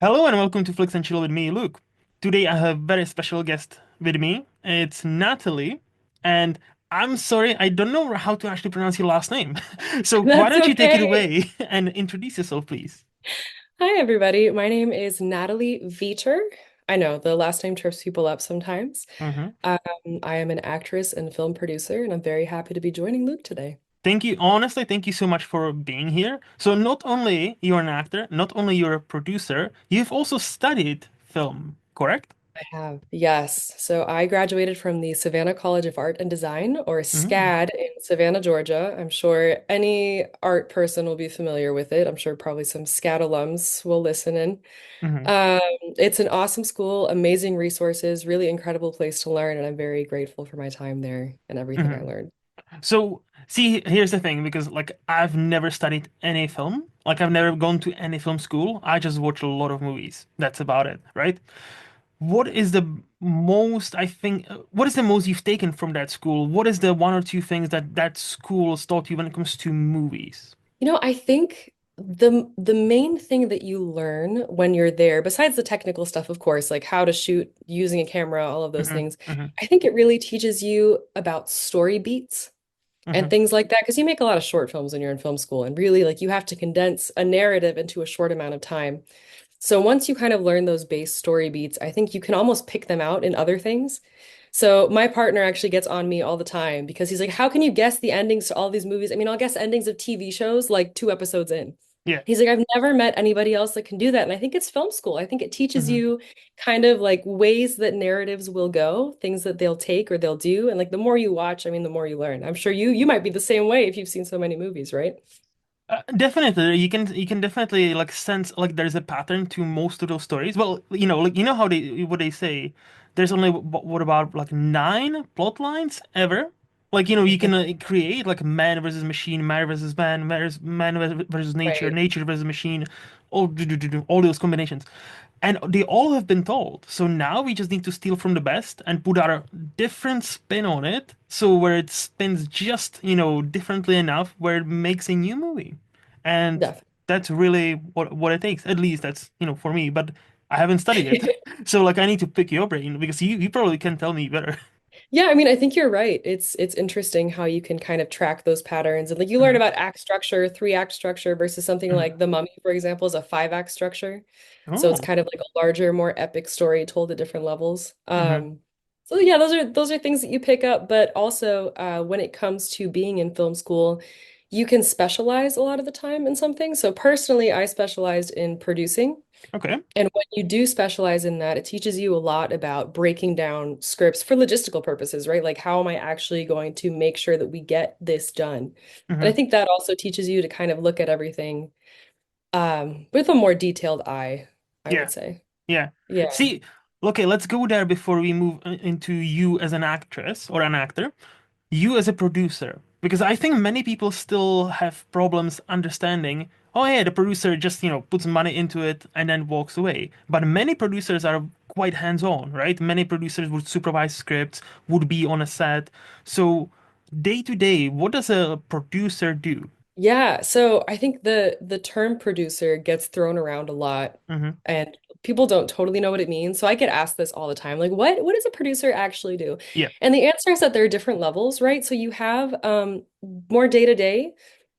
Hello and welcome to Flix and Chill with me, Luke. Today I have a very special guest with me. It's Natalie, and I'm sorry, I don't know how to actually pronounce your last name. So why That's don't you take it okay. away and introduce yourself, please? Hi, everybody. My name is Natalie Veater. I know the last name trips people up sometimes. hmm Um, I am an actress and film producer, and I'm very happy to be joining Luke today. Thank you, honestly, thank you so much for being here. So not only you're an actor, not only you're a producer, you've also studied film, correct? I have, yes. So I graduated from the Savannah College of Art and Design, or hmm SCAD, in Savannah, Georgia. I'm sure any art person will be familiar with it. I'm sure probably some SCAD alums will listen in. hmm It's an awesome school, amazing resources, really incredible place to learn, and I'm very grateful for my time there and everything I hmm learned. So, see, here's the thing, because like I've never studied any film. Like I've never gone to any film school. I just watch a lot of movies. That's about it, right? What is the most, I think, what is the most you've taken from that school? What is the one or two things that that school has taught you when it comes to movies? I think the main thing that you learn when you're there, besides the technical stuff, of course, like how to shoot using a camera, all of those hmm things, hmm I think it really teaches you about story beats and hmm things like that because you make a lot of short films when you're in film school and really like you have to condense a narrative into a short amount of time. So once you kind of learn those base story beats, I think you can almost pick them out in other things. So my partner actually gets on me all the time because he's like, "How can you guess the endings to all these movies? I mean, I'll guess endings of TV shows like two episodes in." Yeah. He's like, "I've never met anybody else that can do that." And I think it's film school. I think it teaches hmm you kind of like ways that narratives will go, things that they'll take or they'll do. And like the more you watch, I mean, the more you learn. I'm sure you might be the same way if you've seen so many movies, right? Definitely, you can definitely like sense like there's a pattern to most of those stories. Well, like how they what they say. There's only what about like nine plot lines ever. Like you can create like man versus machine, man versus man, versus nature, Right. nature versus machine, all those combinations, and they all have been told. So now we just need to steal from the best and put our different spin on it. So where it spins just differently enough, where it makes a new movie. And that's really what it takes. At least that's for me. But I haven't studied it, Definitely. so like I need to pick your brain because you probably can tell me better. Yeah, I mean, I think you're right. It's interesting how you can kind of track those patterns. And like you learn Mhm, about act structure, three-act structure versus something mhm. like The Mummy, for example, is a five-act structure. So it's Oh, kind of like a larger, more epic story told at different levels. hmm So yeah, those are things that you pick up, but also when it comes to being in film school, you can specialize a lot of the time in something. So personally, I specialized in producing. okay. And when you do specialize in that, it teaches you a lot about breaking down scripts for logistical purposes, right? Like, how am I actually going to make sure that we get this done? And I hmm think that also teaches you to kind of look at everything with a more detailed eye, I Yeah, would say. yeah. Yeah. See, okay, let's go there before we move into you as an actress or an actor. You as a producer, because I think many people still have problems understanding, oh yeah, the producer just, puts money into it and then walks away. But many producers are quite hands-on, right? Many producers would supervise scripts, would be on a set. So day to day, what does a producer do? Yeah, so I think the term producer gets thrown around a lot hmm and people don't totally know what it means. So I get asked this all the time, like what does a producer actually do? Yeah. And the answer is that there are different levels, right? So you have more day to day.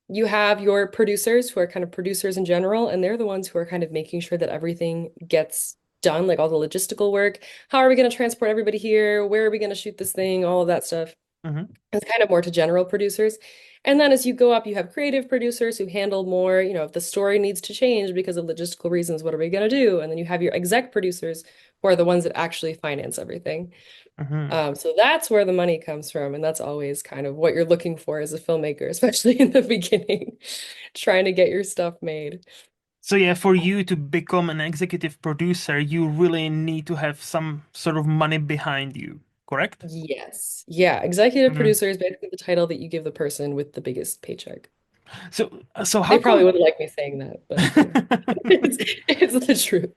You have your producers who are kind of producers in general, and they're the ones who are kind of making sure that everything gets done, like all the logistical work. How are we going to transport everybody here? Where are we going to shoot this thing? All of that stuff. hmm It's kind of more to general producers. And then as you go up, you have creative producers who handle more, if the story needs to change because of logistical reasons, what are we going to do? And then you have your exec producers who are the ones that actually finance everything. hmm So that's where the money comes from. And that's always kind of what you're looking for as a filmmaker, especially in the beginning, trying to get your stuff made. So yeah, for you to become an executive producer, you really need to have some sort of money behind you, correct? Yes. Yeah. Executive producer is basically the title that you give the person with the biggest paycheck. So They how probably come wouldn't like me saying that, but it's the truth.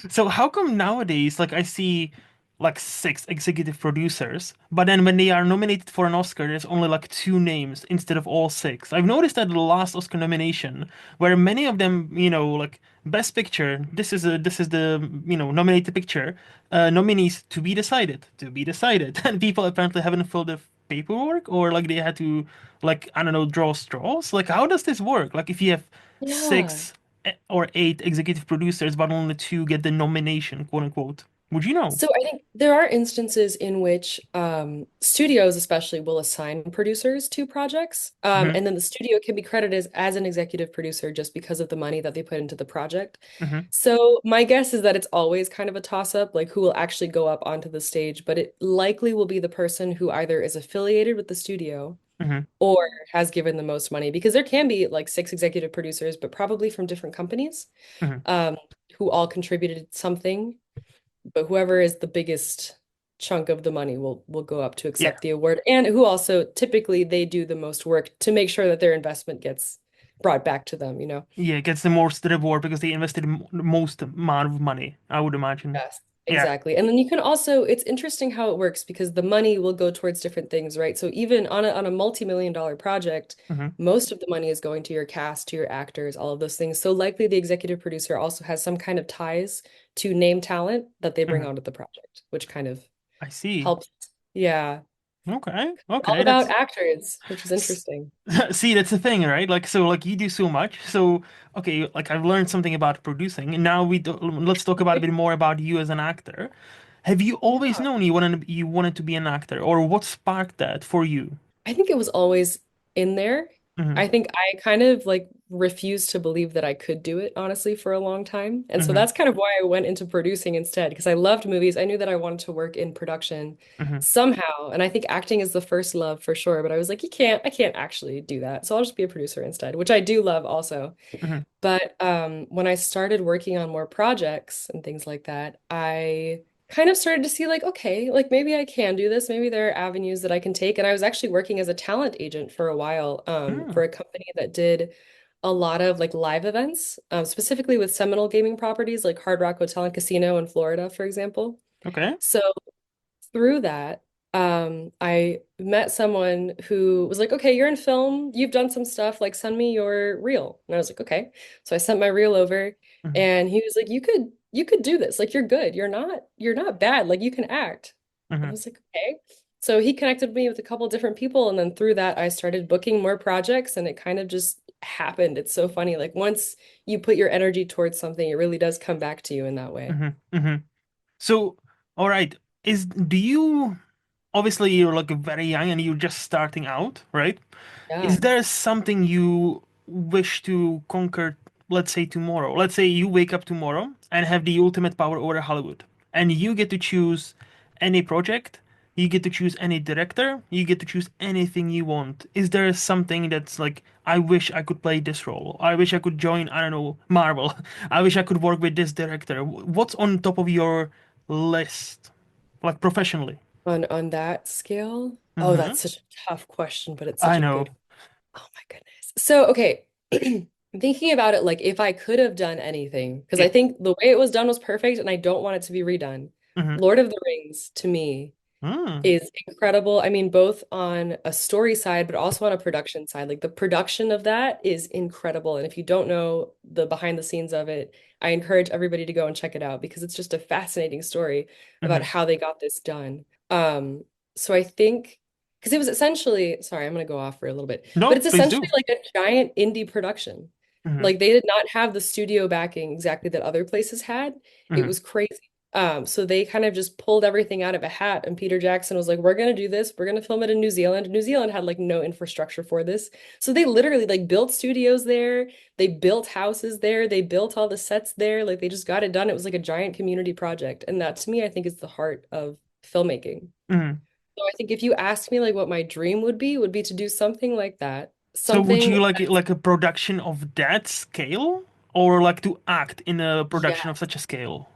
so how come nowadays like I see like six executive producers, but then when they are nominated for an Oscar, there's only like two names instead of all six. I've noticed that the last Oscar nomination, where many of them, like Best Picture, this is the nominated picture, nominees to be decided, and people apparently haven't filled the paperwork, or like they had to, like, I don't know, draw straws. Like, how does this work? Like, if you have Yeah. six or eight executive producers, but only two get the nomination, quote unquote. Would you know? So I think there are instances in which studios especially will assign producers to projects. Hmm. And then the studio can be credited as an executive producer just because of the money that they put into the project. Hmm. So my guess is that it's always kind of a toss-up, like who will actually go up onto the stage, but it likely will be the person who either is affiliated with the studio Hmm. or has given the most money, because there can be like six executive producers, but probably from different companies, Hmm. um, who all contributed something, but whoever is the biggest chunk of the money will go up to Yeah. accept the award, and who also typically they do the most work to make sure that their investment gets brought back to them, you know? Yeah, it gets the most reward because they invested the most amount of money, I would imagine. Yes, Yeah. exactly. And then you can also, it's interesting how it works because the money will go towards different things, right? So even on a multi-million dollar project, Hmm. most of the money is going to your cast, to your actors, all of those things. So likely the executive producer also has some kind of ties to name talent that they bring Hmm. onto the project, which kind of I see. helps. Yeah. Okay. All Okay. about actors, which is S- interesting. See, that's the thing, right? Like, so, like, you do so much. So, okay, like, I've learned something about producing, and now let's talk about a bit more about you as an actor. Have you always Yeah. known you wanted to be an actor, or what sparked that for you? I think it was always in there. Hmm. I think I kind of like refused to believe that I could do it, honestly, for a long time. And so Hmm. that's kind of why I went into producing instead, because I loved movies. I knew that I wanted to work in production Hmm. somehow. And I think acting is the first love for sure. But I was like, I can't actually do that. So I'll just be a producer instead, which I do love also. Hmm. But when I started working on more projects and things like that, I kind of started to see like, okay, like maybe I can do this. Maybe there are avenues that I can take. And I was actually working as a talent agent for a while, Hmm. for a company that did a lot of like live events, specifically with Seminole gaming properties like Hard Rock Hotel and Casino in Florida, for example. Okay. So through that, I met someone who was like, okay, you're in film, you've done some stuff, like send me your reel. And I was like, okay. So I sent my reel over Hmm. and he was like, you could do this. Like you're good. You're not bad. Like you can act. I Hmm. was like, okay. So he connected me with a couple different people, and then through that I started booking more projects and it kind of just happened. It's so funny. Like once you put your energy towards something, it really does come back to you in that way. Hmm. Hmm. So, all right, do you obviously you're like very young and you're just starting out, right? Is Yeah. there something you wish to conquer, let's say tomorrow? Let's say you wake up tomorrow and have the ultimate power over Hollywood, and you get to choose any project, you get to choose any director, you get to choose anything you want. Is there something that's like, I wish I could play this role? I wish I could join, I don't know, Marvel. I wish I could work with this director. What's on top of your list, like professionally? On that scale? Oh, Hmm. that's such a tough question, but it's such I a know. good. Oh my goodness. So, okay. Thinking about it, like if I could have done anything, because I Yeah. think the way it was done was perfect and I don't want it to be redone. Hmm. Lord of the Rings to me Mm. is incredible. I mean, both on a story side, but also on a production side. Like the production of that is incredible. And if you don't know the behind the scenes of it, I encourage everybody to go and check it out because it's just a fascinating story about Hmm. how they got this done. So I think because it was essentially, sorry, I'm gonna go off for a little bit, but No, it's please essentially do. like a giant indie production. Hmm. Like they did not have the studio backing exactly that other places had. It Hmm. was crazy. So they kind of just pulled everything out of a hat, and Peter Jackson was like, "We're gonna do this. We're gonna film it in New Zealand." New Zealand had like no infrastructure for this, so they literally like built studios there. They built houses there. They built all the sets there. Like they just got it done. It was like a giant community project, and that to me, I think is the heart of filmmaking. Hmm. So I think if you asked me like what my dream would be to do something like that, So would something you like it like a production of that scale, or like to act in a production of yes, such a scale?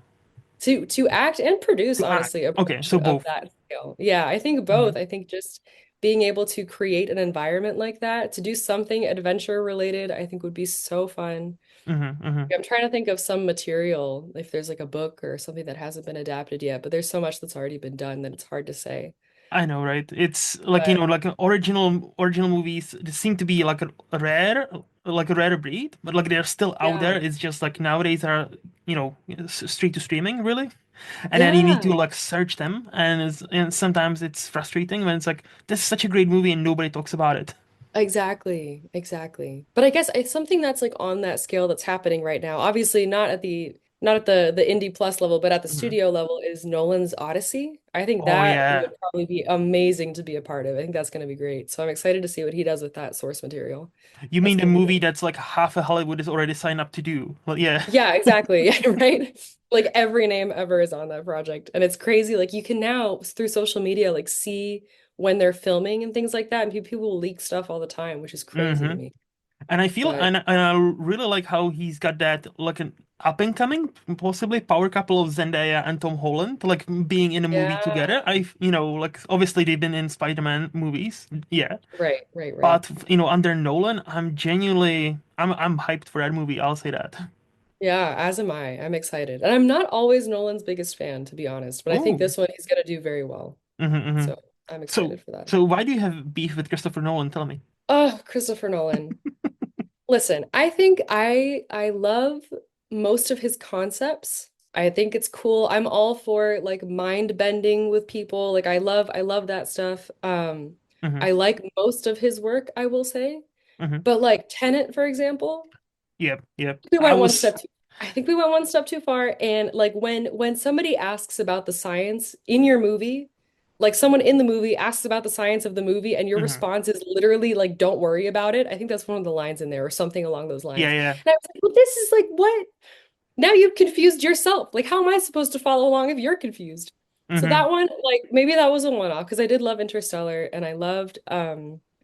to act and produce, To act. honestly, a Okay, so production of both. that scale. Yeah, I think Hmm. both. I think just being able to create an environment like that, to do something adventure related, I think would be so fun. Hmm. Hmm. I'm trying to think of some material, if there's like a book or something that hasn't been adapted yet, but there's so much that's already been done that it's hard to say. I know, right? It's like, But like original movies they seem to be like a rare breed, but like they're still out there. yeah, It's just like nowadays are, straight to streaming, really. And then you need to yeah, like search them, and sometimes it's frustrating when it's like this is such a great movie and nobody talks about it. exactly, exactly. But I guess it's something that's like on that scale that's happening right now. Obviously, not at the indie plus level, but at the Mhm. studio level is Nolan's Odyssey. I think Oh that yeah. would probably be amazing to be a part of. I think that's going to be great. So I'm excited to see what he does with that source material. You That's mean the going to be movie great. that's like half of Hollywood is already signed up to do? Well, yeah. Yeah, exactly. Right? Like every name ever is on that project. And it's crazy. Like you can now through social media like see when they're filming and things like that. And people will leak stuff all the time, which is crazy to Hmm. me. And I feel But and I really like how he's got that like an up and coming, possibly power couple of Zendaya and Tom Holland, like being in a movie yeah, together. Like obviously they've been in Spider-Man movies, yeah. right, right, right. But under Nolan, I'm hyped for that movie. I'll say that. Yeah, as am I. I'm excited. And I'm not always Nolan's biggest fan, to be honest, but I think Oh. this one he's gonna do very well. Hmm. Hmm. So I'm So excited for that. so why do you have beef with Christopher Nolan? Tell me. Oh, Christopher Nolan. Listen, I think I love most of his concepts. I think it's cool. I'm all for like mind bending with people. Like I love that stuff. Hmm. I like most of his work, I will say. Hmm. But like Tenet, for example, Yep, yep. we I went one was. step too I think we went one step too far. And like when somebody asks about the science in your movie, like someone in the movie asks about the science of the movie, and your Mhm. response is literally like, "Don't worry about it." I think that's one of the lines in there, or something along those Yeah, lines. yeah. And I was like, "Well, this is like what? Now you've confused yourself. Like, how am I supposed to follow along if you're confused?" So Hmm. that one, like maybe that was a one-off because I did love Interstellar and I loved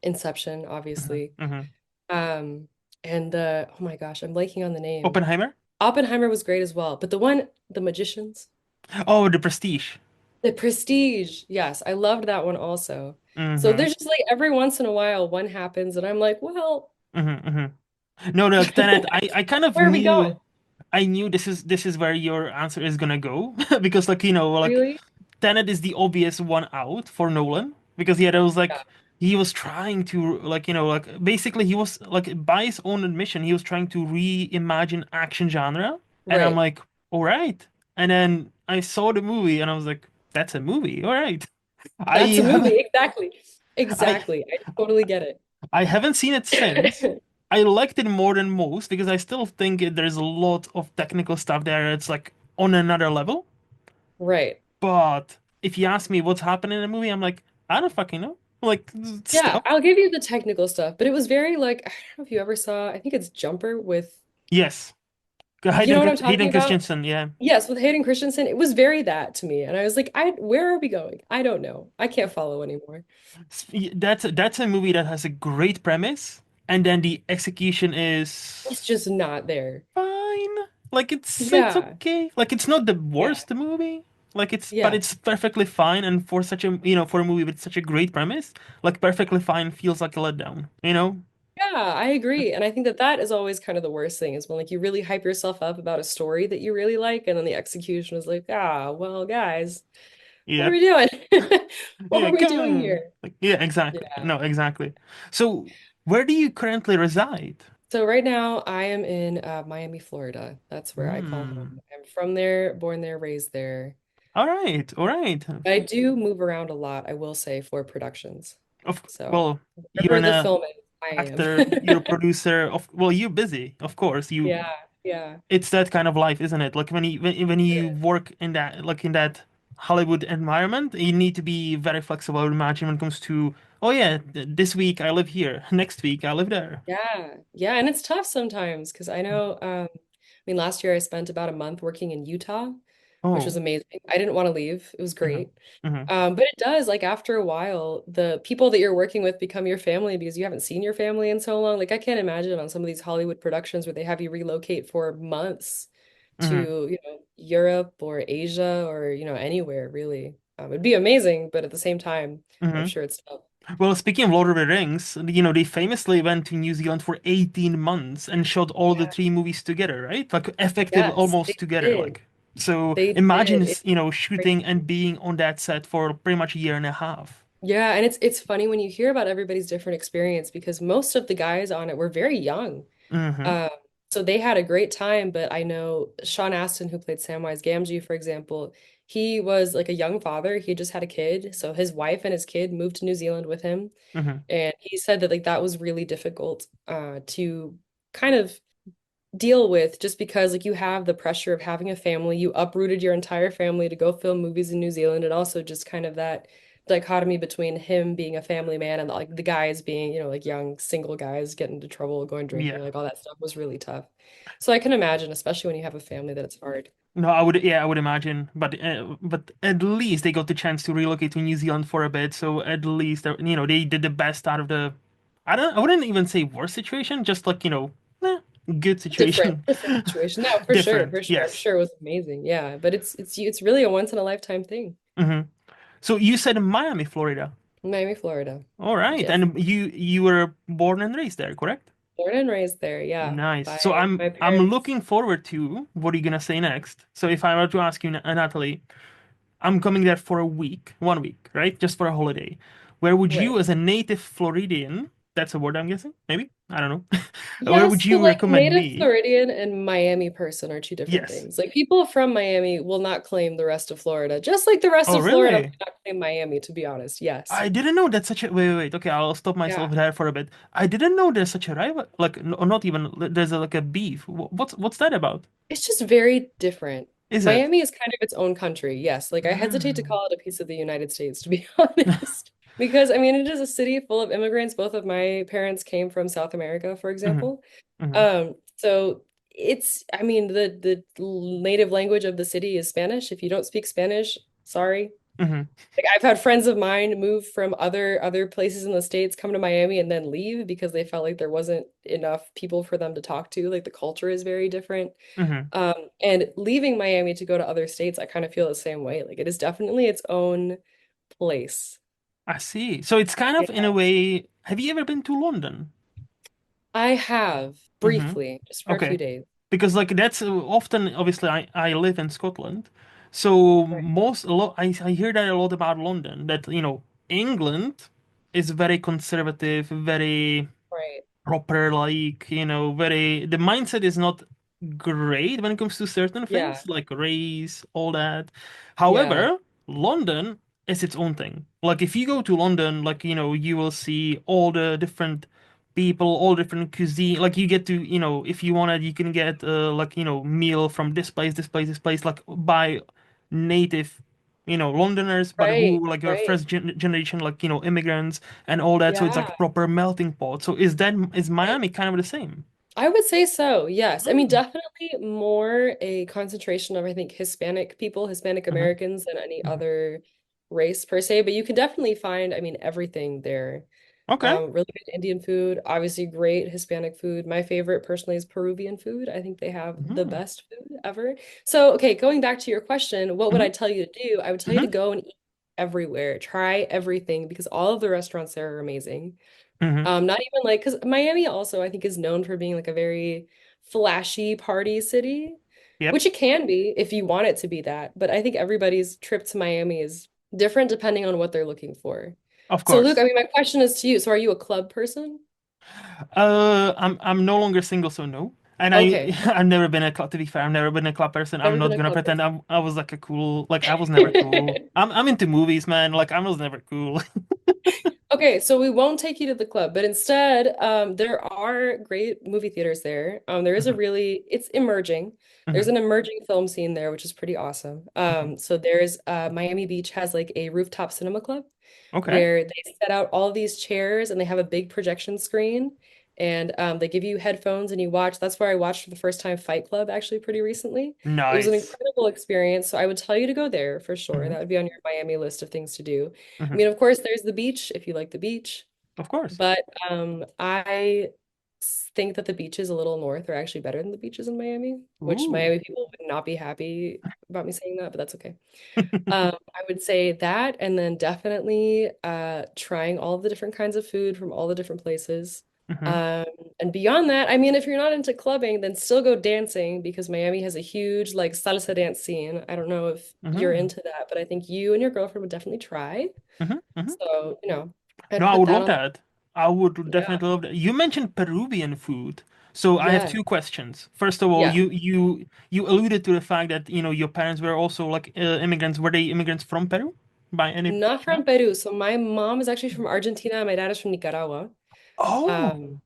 Inception, Hmm. obviously. Hmm. Um, and the oh my gosh, I'm blanking on the name. Oppenheimer? Oppenheimer was great as well. But the one, The Magicians, Oh, The Prestige. The Prestige. Yes, I loved that one also. So Hmm. there's just like every once in a while one happens and I'm like, well, Hmm. Hmm. No, no, Tenet, I kind of where are we going? knew this is where your answer is gonna go because like like Really? Tenet is the obvious one out for Nolan because yeah, there was Yeah, like he was trying to like like basically he was like by his own admission he was trying to reimagine action genre and I'm right. like all right and then I saw the movie and I was like that's a movie all right I That's a haven't movie. Exactly. I Exactly. I totally get I haven't seen it since. it. I liked it more than most because I still think there's a lot of technical stuff there. It's like on another level. Right. But if you ask me what's happening in the movie, I'm like, I don't fucking know. Like Yeah, stuff. I'll give you the technical stuff, but it was very like, I don't know if you ever saw, I think it's Jumper with, Yes. you know what I'm talking Hayden about? Christensen, yeah. Yes, with Hayden Christensen, it was very that to me. And I was like, where are we going? I don't know. I can't follow anymore. That's a movie that has a great premise, and then the execution It's is just not there. fine. Like it's Yeah. okay. Like it's not the Yeah. worst movie. Like but Yeah. it's perfectly fine. And for such a for a movie with such a great premise, like perfectly fine feels like a letdown. Yeah, I agree. And I think that that is always kind of the worst thing is when like you really hype yourself up about a story that you really like and then the execution is like, ah, well, guys, what are Yep. we doing? What Yeah. are we doing Go. here? Like yeah. Exactly. Yeah. No. Exactly. So where do you currently reside? So right now I am in Miami, Florida. That's where I call Hmm. home. I'm from there, born there, raised there. All right. All right. I do move around a lot, I will say, for productions. So Well, you're wherever an the film is, I am. actor. You're a producer. Well, you're busy. Of course. Yeah, yeah. It's that kind of life, isn't it? Like when It you is. work in that Hollywood environment, you need to be very flexible. I would imagine when it comes to, oh yeah, this week I live here, next week I live there. Yeah, yeah, and it's tough sometimes because I know, I mean, last year I spent about a month working in Utah, which was Oh, amazing. I didn't want to leave. It was hmm. great. Hmm. But it does, like after a while, the people that you're working with become your family because you haven't seen your family in so long. Like I can't imagine on some of these Hollywood productions where they have you relocate for months Hmm. to, Europe or Asia or, anywhere really. It'd be amazing, but at the same time, I'm Hmm. sure it's tough. Well, speaking of Lord of the Rings, they famously went to New Zealand for 18 months and shot all the Yeah. three movies together, right? Like effective Yes, almost they together. did. Like, so They imagine, did. It's shooting and crazy. being on that set for pretty much a year and a half. Yeah, and it's funny when you hear about everybody's different experience because most of the guys on it were very young. Mm-hmm. Um, so they had a great time, but I know Sean Astin, who played Samwise Gamgee, for example, he was like a young father. He just had a kid, so his wife and his kid moved to New Zealand with him, Mm-hmm. and he said that like that was really difficult to kind of deal with just because like you have the pressure of having a family. You uprooted your entire family to go film movies in New Zealand, and also just kind of that dichotomy between him being a family man and like the guys being, like young single guys getting into trouble, going drinking, Yeah. like all that stuff was really tough. So I can imagine, especially when you have a family, that it's hard. No, I would imagine, but at least they got the chance to relocate to New Zealand for a bit, so at least they did the best out of the, I wouldn't even say worst situation, just like eh, good Different, situation, different situation. No, for sure, different, for sure. I'm yes. sure it was amazing. Yeah, but it's really a once in a lifetime thing. Hmm. So you said Miami, Florida. Miami, Florida. All right, Yes. and you were born and raised there, correct? Born and raised there, yeah. Nice. By So I'm my I'm parents. looking forward to what are you gonna say next. So if I were to ask you, Natalie, I'm coming there for a week, 1 week, right? Just for a holiday. Where would Right. you, as a native Floridian, that's a word I'm guessing, maybe? I don't know. Where would Yes, but you like recommend native me? Floridian and Miami person are two different Yes. things. Like people from Miami will not claim the rest of Florida, just like the rest Oh, of Florida really? might not claim Miami, to be honest. Yes. I didn't know that's such a wait. Okay, I'll stop myself Yeah. there for a bit. I didn't know there's such a rival, like, or not even there's like a beef. What's that about? It's just very different. Is it? Miami is kind of its own country. Yes. Like I hesitate to Mm, call it a piece of the United States, to be honest. Because I mean, it is a city full of immigrants. Both of my parents came from South America, for mhm, example. mhm, So it's, I mean, the native language of the city is Spanish. If you don't speak Spanish, sorry. mhm, Like I've had friends of mine move from other places in the States, come to Miami and then leave because they felt like there wasn't enough people for them to talk to. Like the culture is very different. mhm. And leaving Miami to go to other states, I kind of feel the same way. Like it is definitely its own place. I see. So it's kind of in a Yeah. way. Have you ever been to London? I have Hmm. briefly, just for a few Okay. days. Because like that's often obviously I live in Scotland. So Right. a lot I hear that a lot about London that England is very conservative, very Right. proper, like very the mindset is not great when it comes to certain Yeah. things like race, all that. Yeah. However, London is its own thing. Like if you go to London, like you will see all the different people, all different cuisine. Like you get to if you wanted you can get like meal from this place, this place, this place, like by native Londoners, but Right. who like are Right. first generation, like immigrants and all that. So it's Yeah. like proper melting pot. So is Right. Miami kind of the same? I would say so, yes. I mean, Mm. definitely more a concentration of, I think, Hispanic people, Hispanic Hmm. Americans than any Hmm. other race per se. But you can definitely find, I mean, everything there. Okay. Really good Indian food, obviously great Hispanic food. My favorite personally is Peruvian food. I think they have the Hmm. best food ever. So, okay, going back to your question, what would I Hmm. tell you to do? I would tell you to Hmm. go and eat everywhere, try everything because all of the restaurants there are amazing. Hmm. Not even like, because Miami also, I think, is known for being like a very flashy party city, Yep. which it can be if you want it to be that. But I think everybody's trip to Miami is different depending on what they're looking for. Of So, Luke, I course. mean, my question is to you. So, are you a club person? I'm no longer single, so no. And Okay, I've never been a club. To be fair, I've never been a club person. I'm never been not a gonna club pretend person. I was like a cool. Like I was never cool. I'm into movies, man. Like I was never cool. Okay, so we won't take you to the club, but instead, there are great movie theaters there. There is a Hmm. really, it's emerging. There's Hmm. an emerging film scene there, which is pretty awesome. Hmm. So there's Miami Beach has like a rooftop cinema club Okay. where they set out all these chairs and they have a big projection screen and they give you headphones and you watch. That's where I watched for the first time Fight Club actually pretty recently. It was an Nice. incredible experience. So I would tell you to go there for sure. Hmm. That would be on your Miami list of things to do. I Hmm. mean, of course, there's the beach if you like the beach. Of course. But I think that the beaches a little north are actually better than the beaches in Miami, which Ooh. Miami people would not be happy about me saying that, but that's okay. I would say that, and then definitely trying all of the different kinds of food from all the different places. Hmm. Um, and beyond that, I mean, if you're not into clubbing, then still go dancing because Miami has a huge like salsa dance scene. I don't know if you're Hmm. into that, but I think you and your girlfriend would definitely try. Hmm. So, No, I'd I put would that love on. that. I would Yeah. definitely love that. You mentioned Peruvian food. So I have Yeah. two questions. First of all, Yeah. you alluded to the fact that, your parents were also like immigrants. Were they immigrants from Peru by any Not from chance? Peru. So my mom is actually from Argentina. And my dad is from Nicaragua. Oh, Um,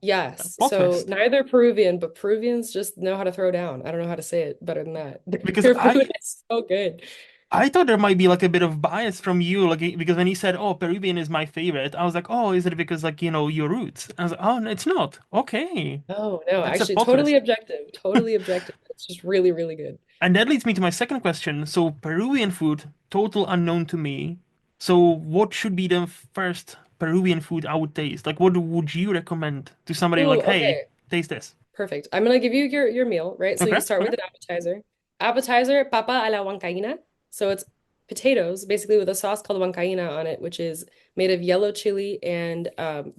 yes. plot So twist. neither Peruvian, but Peruvians just know how to throw down. I don't know how to say it better than that. Because Their food I is so good. I thought there might be like a bit of bias from you, like because when he said, "Oh, Peruvian is my favorite," I was like, "Oh, is it because like your roots?" I was like, "Oh, no, it's not." Okay, No, no, that's a actually plot totally twist. objective. Totally objective. It's just really, really good. And that leads me to my second question. So Peruvian food, total unknown to me. So what should be the first Peruvian food I would taste? Like, what would you recommend to somebody Ooh, like, "Hey, okay. taste this"? Perfect. I'm gonna give you your meal, right? So Okay, you start with okay. an appetizer. Appetizer, papa a la huancaína. So it's potatoes, basically with a sauce called huancaína on it, which is made of yellow chili and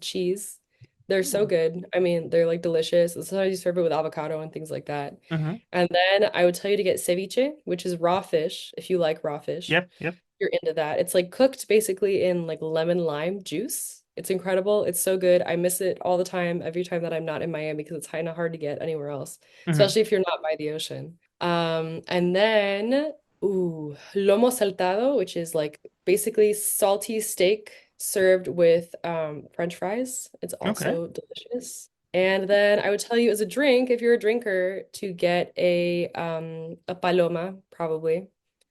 cheese. They're so Ooh. good. I mean, they're like delicious. Sometimes you serve it with avocado and things like that. Mm-hmm. And then I would tell you to get ceviche, which is raw fish, if you like raw fish. Yep, yep. You're into that. It's like cooked basically in like lemon lime juice. It's incredible. It's so good. I miss it all the time, every time that I'm not in Miami because it's kind of hard to get anywhere else, Mm-hmm. especially if you're not by the ocean. And then, ooh, lomo saltado, which is like basically salty steak served with French fries. It's Okay. also delicious. And then I would tell you as a drink, if you're a drinker, to get a paloma, probably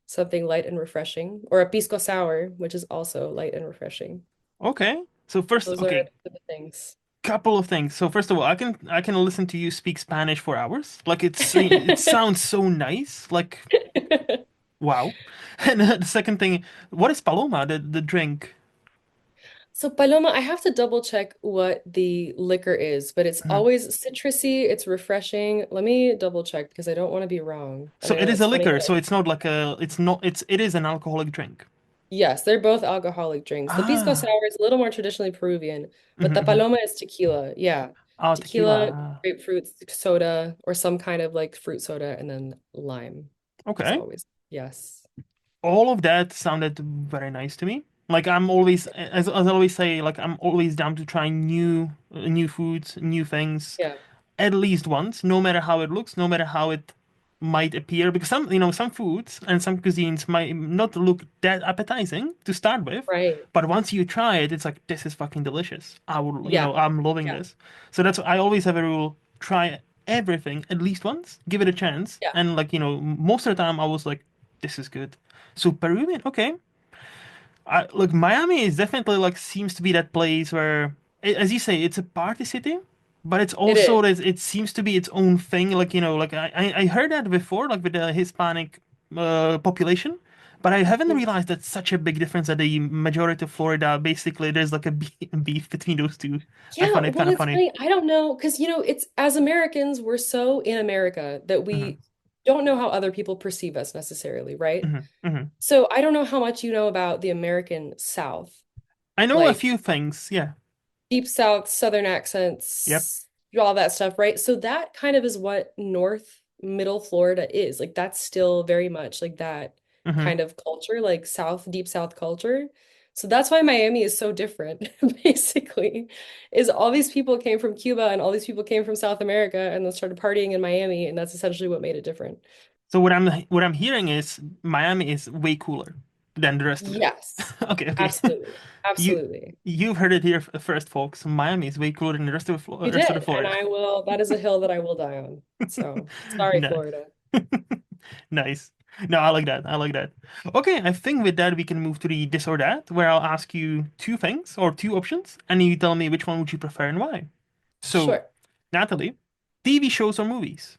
something light and refreshing, or a pisco sour, which is also light and refreshing. Okay. So first, Those are okay, the things. couple of things. So first of all, I can listen to you speak Spanish for hours. Like it sounds so nice. Like wow. And the second thing, what is paloma? The drink. So Paloma, I have to double check what the liquor is, but it's Mhm. always citrusy, it's refreshing. Let me double check because I don't want to be wrong. And So I it know is it's a funny liquor. that So it's not like a. It's not. It is an alcoholic drink. yes, they're both alcoholic drinks. The pisco Ah. sour is a little more traditionally Peruvian, but the Hmm. Paloma is tequila. Yeah. Oh, Tequila, tequila. grapefruit soda, or some kind of like fruit soda, and then lime is Okay. always. Yes. All of that sounded very nice to me. Like I'm always, as I always say, like I'm always down to try new foods, new things, Yeah. at least once, no matter how it looks, no matter how it might appear. Because some foods and some cuisines might not look that appetizing to start with, Right. but once you try it, it's like this is fucking delicious. Yeah. I'm loving Yeah. this. So that's I always have a rule: try everything at least once, give it a chance, Yeah. and like most of the time I was like, this is good. So Peruvian, okay. Look, Miami is definitely like seems to be that place where, as you say, it's a party city, but it's It is. also it seems to be its own thing. Like like I heard that before, like with the Hispanic population, but I haven't realized that's such a big difference that the majority of Florida basically there's like a beef between those two. I Yeah, find it kind well, of it's funny. funny. I don't know because it's as Americans, we're so in America that Hmm. we don't know how other people perceive us necessarily, right? Hmm. Hmm. So I don't know how much you know about the American South, I know a like few things. Yeah. deep South, Southern Yep. accents, all that stuff, right? So that kind of is what North Middle Florida is. Like that's still very much like that Hmm. kind of culture, like South, deep South culture. So that's why Miami is so different, basically, is all these people came from Cuba and all these people came from South America and then started partying in Miami, and that's essentially what made it different. So what I'm hearing is Miami is way cooler than the rest of it. Yes, Okay, okay. absolutely. You Absolutely. you've heard it here first, folks. Miami is way cooler than the You rest of the did, and Florida. I will, that is a hill that I will die on. So sorry, Nice. Florida. Nice. No, I like that. I like that. Okay, I think with that we can move to the this or that, where I'll ask you two things or two options, and you tell me which one would you prefer and why. So, Sure. Natalie, TV shows or movies?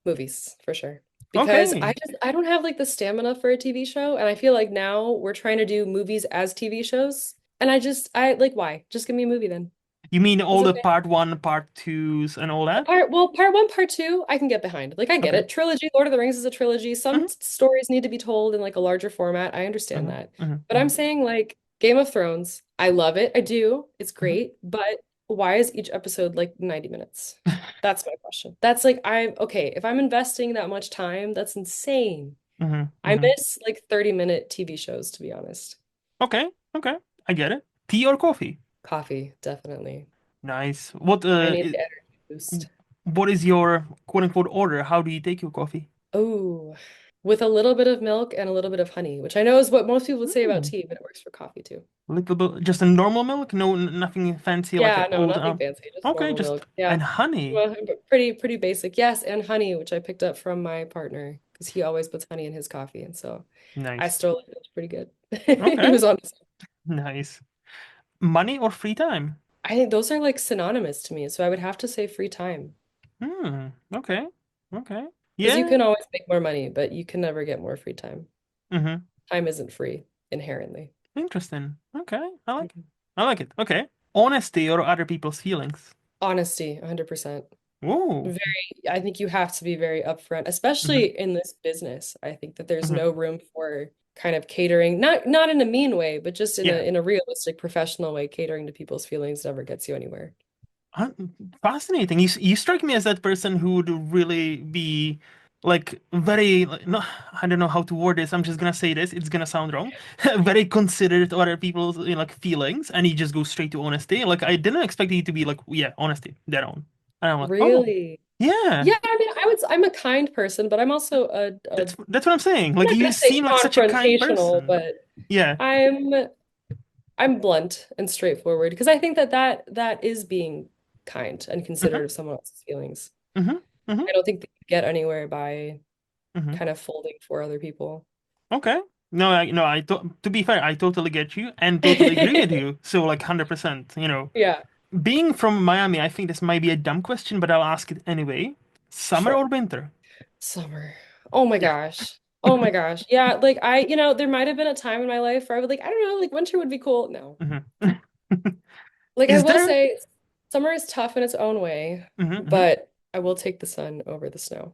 Movies, for sure. Because Okay. I don't have like the stamina for a TV show, and I feel like now we're trying to do movies as TV shows, and I like why? Just give me a movie then. You mean It's all the okay. part one, part twos, and all that? Part one, part two, I can get behind. Like I get Okay. it. Trilogy, Lord of the Rings is a trilogy. Some Hmm. stories need to be told in like a larger format. I understand Hmm. that. Hmm. But I'm Hmm. saying like Game of Thrones, I love it. I do. It's Hmm. great. But why is each episode like 90 minutes? That's my question. That's like I'm okay. If I'm investing that much time, that's insane. Hmm. I Hmm. miss like 30-minute TV shows, to be honest. Okay. Okay. I get it. Tea or coffee? Coffee, definitely. Nice. I need the energy boost. What is your quote unquote order? How do you take your coffee? Oh, with a little bit of milk and a little bit of honey, which I know is what most people would say about Hmm. tea, but it works for coffee too. Little bit, just a normal milk? No, nothing fancy like Yeah, a no, old. nothing fancy, just Okay, normal just milk. Yeah. and honey. Well, but pretty basic. Yes, and honey, which I picked up from my partner because he always puts honey in his coffee, and so I Nice. stole it. It was pretty good. He Okay, was on. nice. Money or free time? I think those are like synonymous to me, so I would have to say free time Hmm. Okay. Okay. because you Yeah. can always make more money, but you can never get more free time. Mm-hmm. Time isn't free inherently. Interesting. Okay. I like it. I like it. Okay. Honesty or other people's feelings? Honesty, 100%. Ooh. Very, I think you have to be very upfront, Mm-hmm. especially in this business. I think that there's Mm-hmm. no room for kind of catering, not in a mean way, but just in Yeah. a realistic, professional way. Catering to people's feelings never gets you anywhere. Uh, Fascinating. You strike me as that person who would really be like very like, no, I don't know how to word this. I'm just gonna say this. It's gonna sound wrong. Very considerate of other people's like feelings, and you just go straight to honesty. Like I didn't expect you to be like, yeah, honesty, dead on. And I'm like, oh, Really? yeah, Yeah, I mean, I'm a kind person, but I'm also a that's what I'm saying. I'm Like not you gonna say seem like such a kind confrontational, person. but Yeah. I'm I'm blunt and straightforward because I think that that is being kind and Hmm. considerate of someone else's feelings. Hmm. Hmm. I don't think that you get anywhere by Hmm. kind of folding for other people. Okay. No, no. To be fair, I totally get you and totally agree with you. So like 100%. Yeah, Being from Miami, I think this might be a dumb question, but I'll ask it anyway. Summer sure. or winter? Summer. Oh my Yeah. gosh. Oh my gosh. Yeah, like there might have been a time in my life where I was like, I don't know, like winter would be cool. No. Mhm. Like I Is will there? say summer is tough in its own way, Mhm, mhm. but I will take the sun over the snow.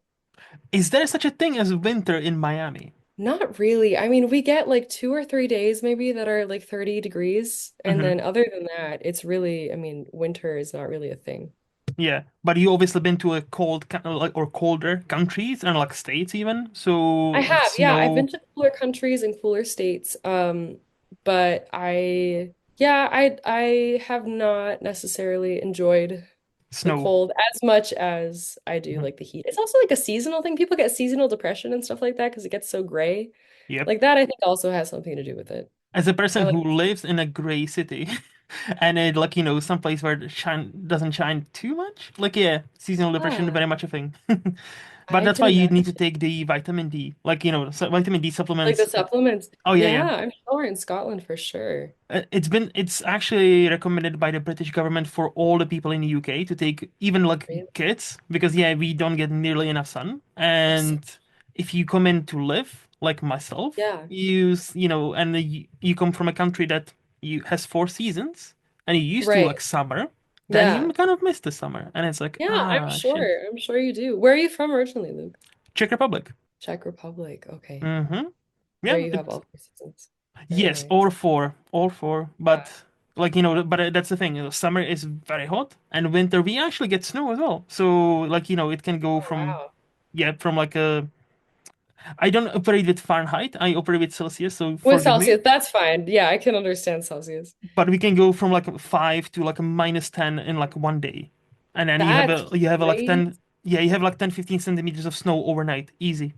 Is there such a thing as winter in Miami? Not really. I mean, we get like 2 or 3 days maybe that are like 30 degrees. And Hmm. then other than that, it's really, I mean, winter is not really a thing. Yeah, but you obviously been to a like or colder countries and like states even. I So have, yeah, I've been snow, to cooler countries and cooler states. But I have not necessarily enjoyed the snow. cold as much as I do Mhm. like the heat. It's also like a seasonal thing. People get seasonal depression and stuff like that because it gets so gray. Yep. Like that, I think also has something to do with it. As a I person like, who lives in a gray city, and it like some place where the shine doesn't shine too much, like yeah, seasonal depression yeah, very much a thing. But I that's can why you need to imagine. take the vitamin D, like vitamin D Like the supplements. supplements. Oh yeah, Yeah, yeah. I'm sure in Scotland for sure. It's actually recommended by the British government for all the people in the UK to take, even like Really? kids, because yeah, we don't get nearly enough sun. And if you come in to live like myself, Yeah, and you come from a country that you has four seasons, and you used to like right. summer, then you Yeah. kind of miss the summer, and it's like Yeah, I'm shit. sure. I'm sure you do. Where are you from originally, Luke? Czech Republic. Czech Republic. Okay. Mm-hmm. There Yeah, you have all 4 seasons. Very yes, nice. all four. But Yeah. that's the thing. Summer is very hot, and winter we actually get snow as well. So it can go Oh, from wow. yeah, from like a. I don't operate with Fahrenheit. I operate with Celsius. So With forgive me. Celsius, that's fine. Yeah, I can understand Celsius. But we can go from like 5 to like a -10 in like one day, and then That's you have a, like great. 10. Yeah, you have like 10-15 centimeters of snow overnight, easy.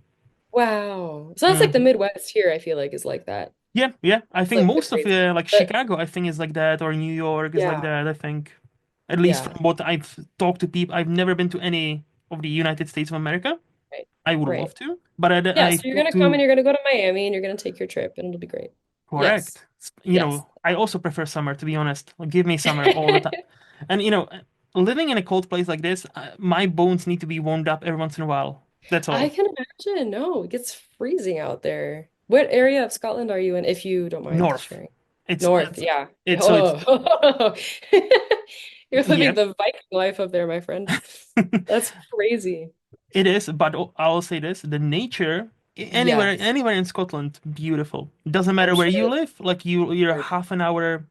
Wow. So that's like the Hmm. Midwest here, I feel like is like that. Yeah, yeah. I It's think like the most of crazy. like But Chicago, I think is like that, or New York is like yeah, that. I think, at least yeah. from what I've talked to people, I've never been to any of the United States of America. Right. I would Right. love to, but Yeah, I so you're talked gonna come and to you're gonna go to Miami and you're gonna take your trip and it'll be great. Yes. correct. Yes. I also prefer summer to be honest. Like, give me summer all the time. And living in a cold place like this, my bones need to be warmed up every once in a while. That's I all. can imagine. No, it gets freezing out there. What area of Scotland are you in, if you don't mind North. sharing? It's North, it's yeah. it's so it's Oh. You're living Yeah. the Viking life up there, my friend. That's crazy. It is, but I'll say this: the nature Yes, anywhere in Scotland, beautiful. Doesn't I'm matter where you sure. live. Like you're Gorgeous. half an hour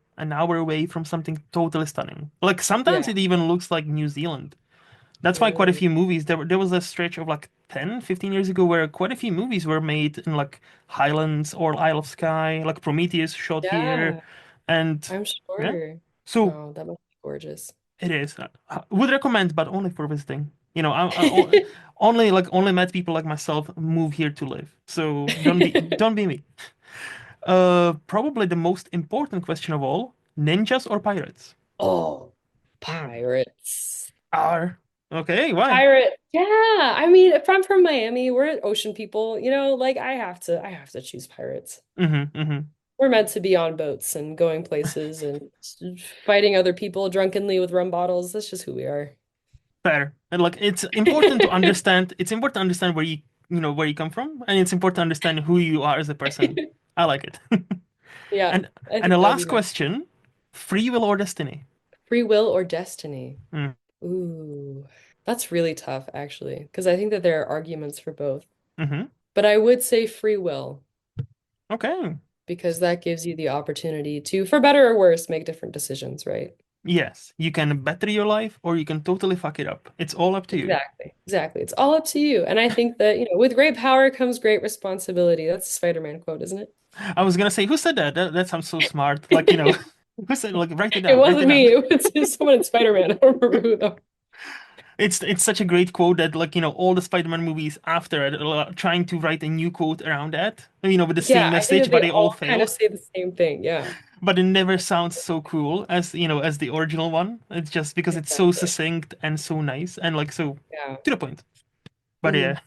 away from something totally stunning. Like sometimes Yeah. it even looks like New Zealand. That's why quite a Mm. few movies there was a stretch of like 10, 15 years ago where quite a few movies were made in like Highlands or Isle of Skye, like Prometheus shot here, Yeah, and I'm yeah. sure. So Oh, that must be gorgeous. it is. Would recommend, but only for visiting. Only met people like myself move here to live. So don't be me. Probably the most important question of all: ninjas or pirates? Oh, Hmm. pirates. Are okay. Why? Pirate. Yeah. I mean, if I'm from Miami, we're ocean people, like I have to choose pirates. Mm-hmm. Mm-hmm. We're meant to be on boats and going places and fighting other people drunkenly with rum bottles. That's just who we are. Fair. And like it's important to understand. It's important to understand where you come from, and it's important to understand who you are as a person. I like it. Yeah, And I and think the that would be last my question: free will or destiny? free will or destiny. Mm. Ooh, that's really tough, actually, because I think that there are arguments for both. Mm-hmm. But I would say free will Okay. because that gives you the opportunity to, for better or worse, make different decisions, right? Yes, you can better your life or you can totally fuck it up. It's all up to you. Exactly. Exactly. It's all up to you. And I think that, with great power comes great responsibility. That's a Spider-Man quote, isn't I was gonna say, who said that? That sounds so smart. it? who said, like, write it It down, write it wasn't down. me. It was just someone in Spider-Man. I don't remember who though. It's such a great quote that, all the Spider-Man movies after it are trying to write a new quote around that, with the Yeah, same I think message, that but they they all all kind fail. of say the same thing. Yeah, But it never sounds so cool as the original one. It's just because it's so exactly. succinct and so nice and like so Yeah. to the point. But Mhm. yeah.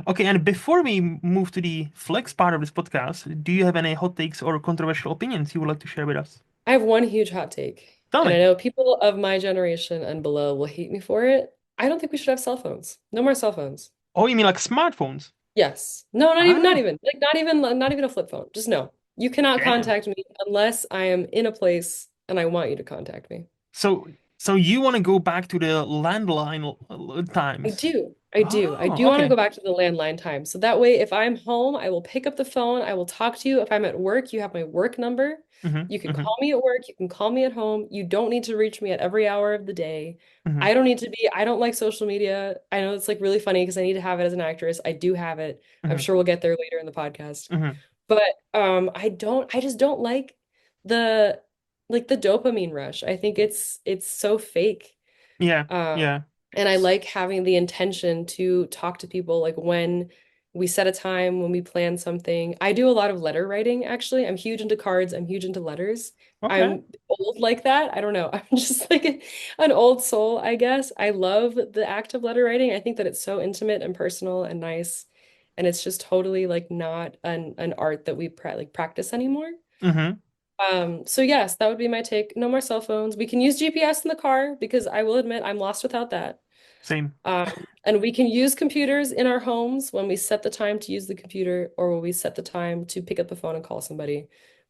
Okay, and before we move to the flex part of this podcast, do you have any hot takes or controversial opinions you would like to share with us? I have one huge hot take, Tell and I me. know people of my generation and below will hate me for it. I don't think we should have cell phones. No more cell phones. Oh, you mean like smartphones? Yes. No, not Ah, even. Like not even a flip phone. Just no. You cannot damn. contact me unless I am in a place and I want you to contact me. So, so you want to go back to the landline I times? do. I do. I Oh, do want to okay. go back to the landline time. So that way, if I'm home, I will pick up the phone. I will talk to you. If I'm at work, you have my work number. Mm-hmm, You can mm-hmm, call me at work. You can call me at home. You don't need to reach me at every hour of the day. mm-hmm, I don't like social media. I know it's like really funny because I need to have it as an actress. I do have it. I'm mm-hmm, sure we'll get there later in the podcast. mm-hmm. But I just don't the the dopamine rush. I think it's so fake. Yeah, Um, yeah. and I like having the intention to talk to people like when we set a time, when we plan something. I do a lot of letter writing, actually. I'm huge into cards, I'm huge into letters. Okay. I'm old like that. I don't know. I'm just like an old soul, I guess. I love the act of letter writing. I think that it's so intimate and personal and nice. And it's just totally like not an art that we practice anymore. Mm-hmm. So yes, that would be my take. No more cell phones. We can use GPS in the car because I will admit I'm lost without that. Same. Um, and we can use computers in our homes when we set the time to use the computer or when we set the time to pick up the phone and call somebody.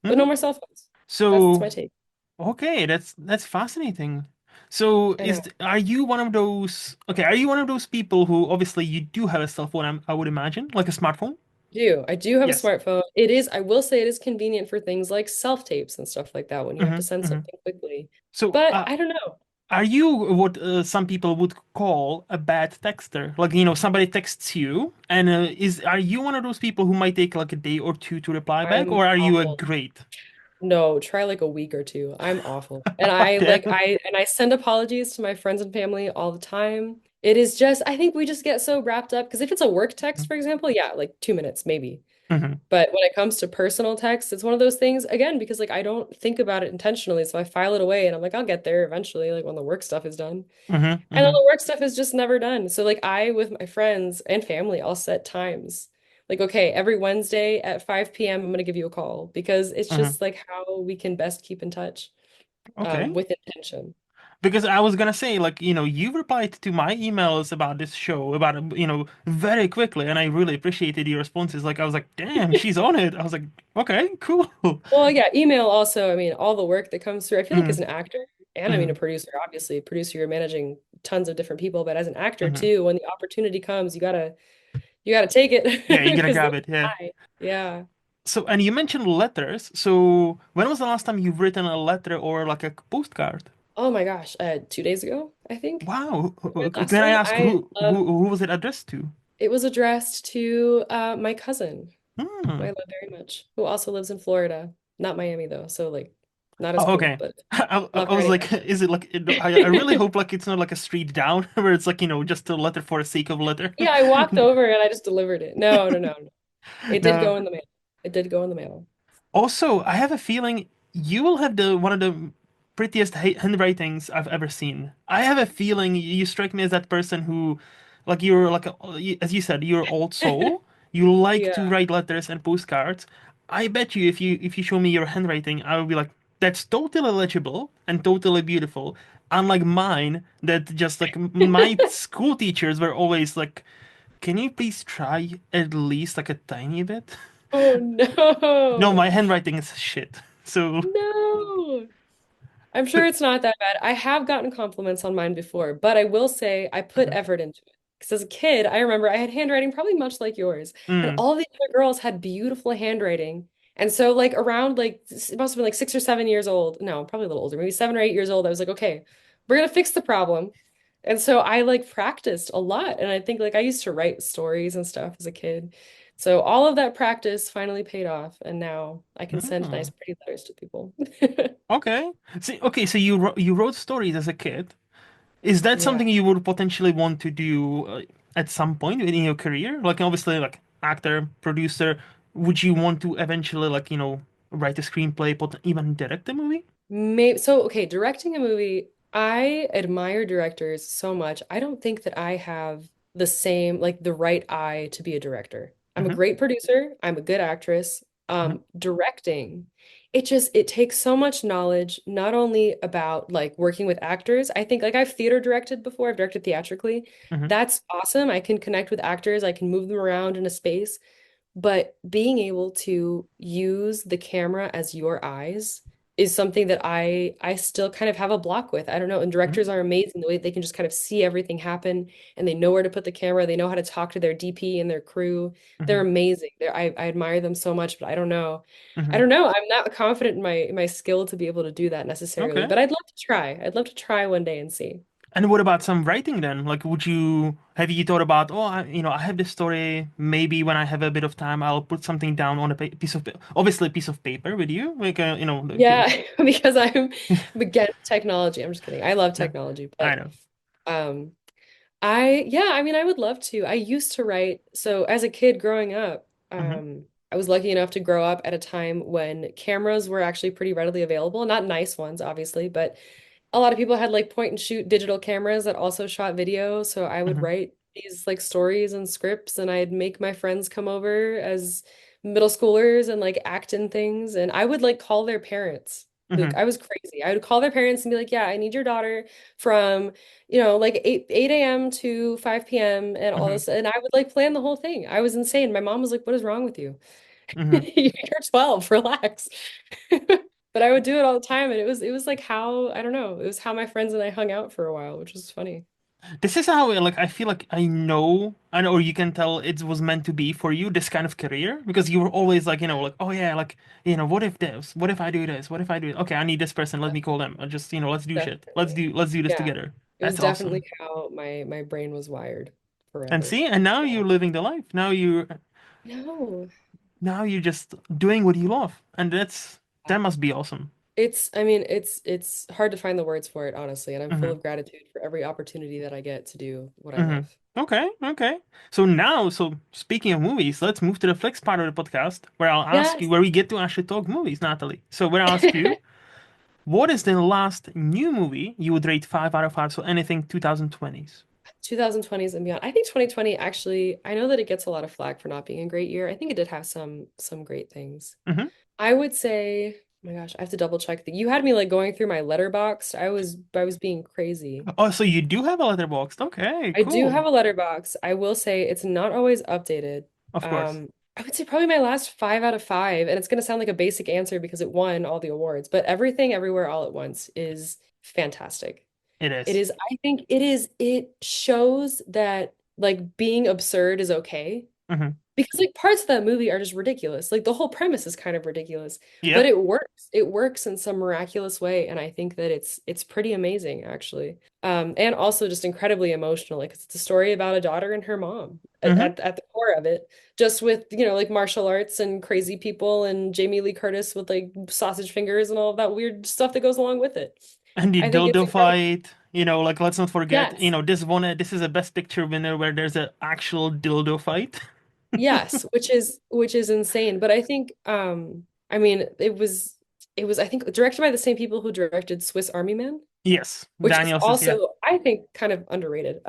But no Mm-hmm. more cell phones. That's So, my take. okay, that's fascinating. So, I know. are you one of those? Okay, are you one of those people who obviously you do have a cell phone? I would imagine, like a smartphone. I do have a Yes. smartphone. I will say it is convenient for things like self-tapes and stuff like that when you have to Mm-hmm, send mm-hmm. something quickly. So, But I don't know. are you what some people would call a bad texter? Like, somebody texts you, and is are you one of those people who might take like a day or two to reply back, I'm or are you a awful. great? No, try like a week or two. I'm awful. And I like Damn. I send apologies to my friends and family all the time. It is just I think we just get so wrapped up because if it's a work text, for example, yeah, like 2 minutes maybe. Mm-hmm, But when it comes to personal text, it's one of those things again because like I don't think about it intentionally, so I file it away and I'm like I'll get there eventually, like when the work stuff is done. mm-hmm, And then mm-hmm, the work stuff is just never done. So like I with my friends and family, I'll set times. Like, okay, every Wednesday at 5 p.m. I'm gonna give you a call because it's mm-hmm. just like how we can best keep in touch Okay. with intention. Because I was gonna say, like, you replied to my emails about this show, very quickly, and I really appreciated your responses. Like, I was like, damn, she's on it. I was like, okay, cool. Well, yeah, email also, I mean, all the work that comes through. I feel like as Mm, an actor, and I mean a Hmm. producer, obviously. Producer, you're managing tons of different people, but as an actor Hmm. too, when the opportunity comes, you gotta take it Yeah, you gotta because they grab it. Yeah. fly. Yeah. So, and you mentioned letters. So, when was the last time you've written a letter or like a postcard? Oh my gosh, 2 days ago, I think. Wow. Last Can I one. ask I who love who was it addressed to? it was addressed to my cousin, who I Hmm. love very much, who also lives in Florida. Not Miami though, so like not as Oh, cool, okay. but I love her was anyway. like, is it like? I really hope like it's not like a street down where it's like just a letter for the sake of letter. Yeah, I walked over and I just delivered it. No, no, no, no. It did No. go in the mail. It did go in the mail. Also, I have a feeling you will have the one of the prettiest handwritings I've ever seen. I have a feeling you strike me as that person who, like, you're like as you said, you're old soul. You like to Yeah. write letters and postcards. I bet you if you show me your handwriting, I will be like, that's totally legible and totally beautiful. Unlike mine, that just like my school teachers were always like, can you please try at least like a tiny bit? Oh No, no. my handwriting is shit. So, No. I'm sure but it's not that bad. I have gotten compliments on mine before, but I will say I put mhm. effort into it. Because as a kid, I remember I had handwriting probably much like yours, and Mm, all the other girls had beautiful handwriting. And so, like, around like it must have been like 6 or 7 years old. No, probably a little older, maybe 7 or 8 years old. I was like, okay, we're gonna fix the problem. And so I like practiced a lot. And I think like I used to write stories and stuff as a kid. So all of that practice finally paid off, and now I can send nice, mm, pretty letters to people. okay. See, okay, so you wrote stories as a kid. Is that Yeah. something you would potentially want to do at some point in your career? Like obviously, like actor, producer. Would you want to eventually, like, write a screenplay, even direct a movie? Maybe so okay, directing a movie, I admire directors so much. I don't think that I have the same like the right eye to be a director. I'm a Mm-hmm, great producer, I'm a good actress. mm-hmm, Directing, it takes so much knowledge, not only about like working with actors. I think like I've theater directed before, I've directed theatrically. mm-hmm, That's awesome. I can connect with actors, I can move them around in a space. But being able to use the camera as your eyes is something that I still kind of have a block with. I don't know. And directors are amazing the way they can just kind of see everything happen and they know where to put the camera. They know how to talk to their DP and their crew. They're mm-hmm, amazing. I admire them so much, but I don't know. I mm-hmm. don't know. I'm not confident in my skill to be able to do that necessarily, Okay. but I'd love to try. I'd love to try one day and see. And what about some writing then? Like, have you thought about, oh, I have this story. Maybe when I have a bit of time, I'll put something down on a piece of, obviously a piece of paper with you, like, Yeah, because I'm against technology. I'm just kidding. I love yeah, technology, I but know. um yeah, I mean I would love to. I used to write. So as a kid growing up, Hmm. I was lucky enough to grow up at a time when cameras were actually pretty readily available. Not nice ones, obviously, but a lot of people had like point and shoot digital cameras that also shot video. So I would Hmm. write these like stories and scripts and I'd make my friends come over as middle schoolers and like act in things. And I would like call their parents. Like Hmm. I was crazy. I would call their parents and be like, yeah, I need your daughter from, like 8 a.m. to 5 p.m. and all Hmm. this. And I would like plan the whole thing. I was insane. My mom was like, what is wrong with you? Hmm. You're 12, relax. But I would do it all the time, and it was like how, I don't know, it was how my friends and I hung out for a while, which was funny. This is how, like, I feel like I know, or you can tell it was meant to be for you, this kind of career, because you were always like, like, oh yeah, like, what if this? What if I do this? What if I do it? Okay, I need this person. Let me call them. Or just, let's do shit. Definitely. Let's do this Yeah. together. It was That's definitely awesome. how my brain was wired And forever. see, and now Yeah. you're living the life. No. Now you're just doing what you love, and that must be awesome. I mean, it's hard to find the words for it, honestly, and I'm full Hmm. of gratitude for every opportunity that I get to do what I Hmm. love. Okay, okay. So speaking of movies, let's move to the Flix part of the podcast where I'll ask you, Yes. where we get to actually talk movies, Natalie. So where I'll ask you, what is the last new movie you would rate 5 out of 5? So anything 2020s. 2020s and beyond. I think 2020 actually, I know that it gets a lot of flack for not being a great year. I think it did have some great things. Hmm. I would say, oh my gosh, I have to double check that. You had me like going through my letterbox. I was being crazy. Oh, so you do have a letterboxd. Okay, I do cool. have a letterbox. I will say it's not always updated. Of course. I would say probably my last 5 out of 5, and it's going to sound like a basic answer because it won all the awards, but Everything Everywhere All at Once is fantastic. It It is. is, I think it shows that like being absurd is okay. Hmm. Because like parts of that movie are just ridiculous. Like the whole premise is kind of ridiculous, but Yep. it works. It works in some miraculous way, and I think that it's pretty amazing actually. And also just incredibly emotional. Like it's a story about a daughter and her mom Hmm. at the core of it. Just with, like martial arts and crazy people and Jamie Lee Curtis with like sausage fingers and all of that weird stuff that goes along with it. And the I think it's dildo incredible. fight, like let's not forget, Yes. this is a Best Picture winner where there's an actual dildo fight. Yes, which is insane. But I think I mean it was I think directed by the same people who directed Swiss Army Man, Yes, which is Daniels is, yeah. also I think kind of underrated.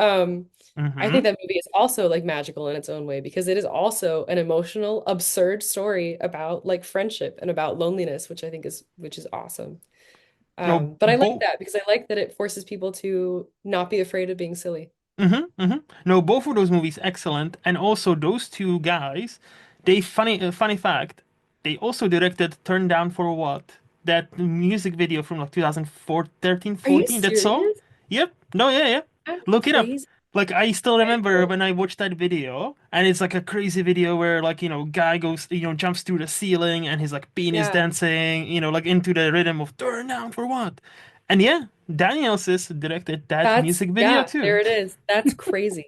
I think Hmm. that movie is also like magical in its own way because it is also an emotional, absurd story about like friendship and about loneliness, which is awesome. No, But I like both. that because I like that it forces people to not be afraid of being silly. No, both of those movies excellent, and also those two guys, they funny fact, they also directed "Turn Down for What," that music video from like 2004, Are you 13, that song. serious? Yep. No, yeah, yeah. That's Look it up. crazy. Like I still Okay, remember cool. when I watched that video, and it's like a crazy video where like guy goes jumps through the ceiling and his like penis Yeah. dancing, like into the rhythm of "Turn Down for What," and yeah, Daniel Sis directed that music video Yeah, too. there it is. That's crazy.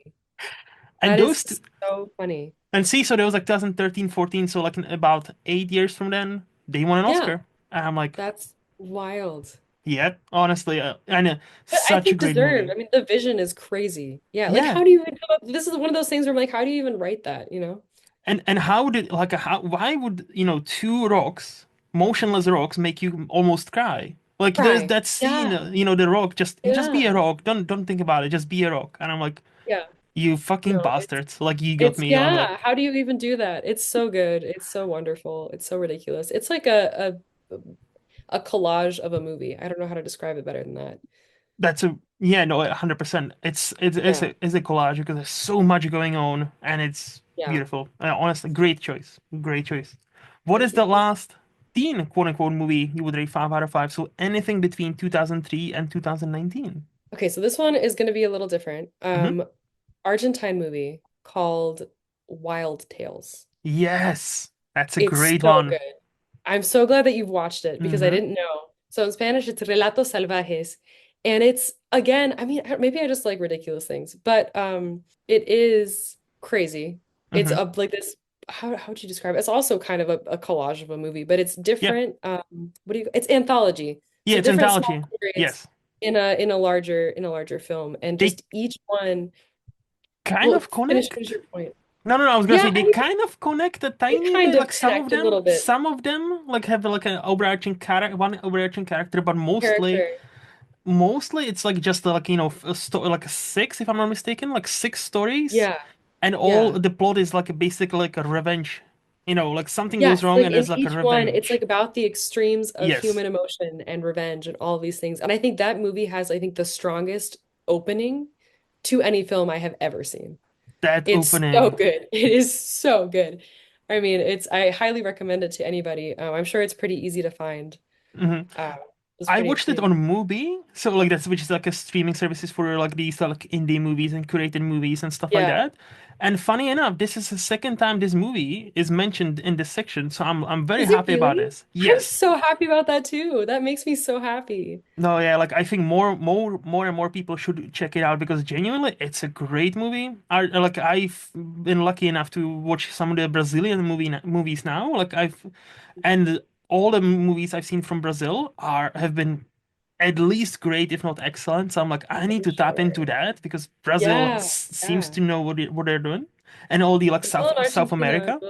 And That is those two, so funny. and see, so there was like 2013, 14, so like in about 8 years from then, they won an Yeah, Oscar. And I'm like, that's wild. yeah, honestly, and But I such a think great deserved. movie. I mean, the vision is crazy. Yeah, like Yeah, how do you even come up? This is one of those things where I'm like, how do you even write that, you know? and how did like why would two rocks, motionless rocks, make you almost cry? Like there's Right. that scene, Yeah. the rock just be a Yeah. rock, don't think about it, just be a rock. And I'm like, Yeah. you fucking No, it's bastards, like you got it's me on yeah. like How do you even do that? It's so good. It's so wonderful. It's so ridiculous. It's like a collage of a movie. I don't know how to describe it better than that. That's a yeah, no, 100%. Yeah. It's a collage because there's so much going on and it's Yeah. beautiful. Honestly, great choice. Great choice. What is Thank you. the Thank you. last teen quote unquote movie you would rate 5 out of 5? So anything between 2003 and 2019. Okay, so this one is going to be a little different. Hmm. Argentine movie called Wild Tales. Yes, that's a It's great so one. good. I'm so glad that you've watched it because I Hmm. didn't know. So in Spanish, it's Relatos Salvajes. And it's, again, I mean, maybe I just like ridiculous things, but it is crazy. It's Hmm. a like this, how would you describe it? It's also kind of a collage of a movie, but it's Yeah. different. It's anthology. Yeah, So it's different small anthology. stories Yes. in a larger film. And They just each one, kind well, of finish connect. your point. No, I was gonna Yeah, say I they mean, kind of connect a they tiny kind bit. of Like connect a little bit. some of them like have like an overarching character, one overarching character, but Character. mostly it's like just like a story like a six, if I'm not mistaken, like six stories, Yeah. and all Yeah. the plot is like basically like a revenge. Like something goes Yes, wrong like and in there's like a each one, it's revenge. like about the extremes of Yes, human emotion and revenge and all these things. And I think that movie has, I think, the strongest opening to any film I have ever seen. that It's so opening. good. It is so good. I mean, I highly recommend it to anybody. I'm sure it's pretty easy to find. Mhm. Um, it's I pretty, watched it pretty. on Mubi, so like that's which is like a streaming services for like these like indie movies and curated movies and stuff like Yeah. that. And funny enough, this is the second time this movie is mentioned in this section, so I'm very Is it happy about really? this. I'm Yes. so happy about that too. That makes me so happy. No, yeah, like I think more and more people should check it out because genuinely it's a great movie. I've been lucky enough to watch some of the Brazilian movies now. And all the movies I've seen from Brazil are have been at least great, if not excellent. So I'm like, I need I'm to tap into sure. that because Brazil Yeah. seems Yeah. to know what they're doing, and all the like Brazil and South Argentina. America.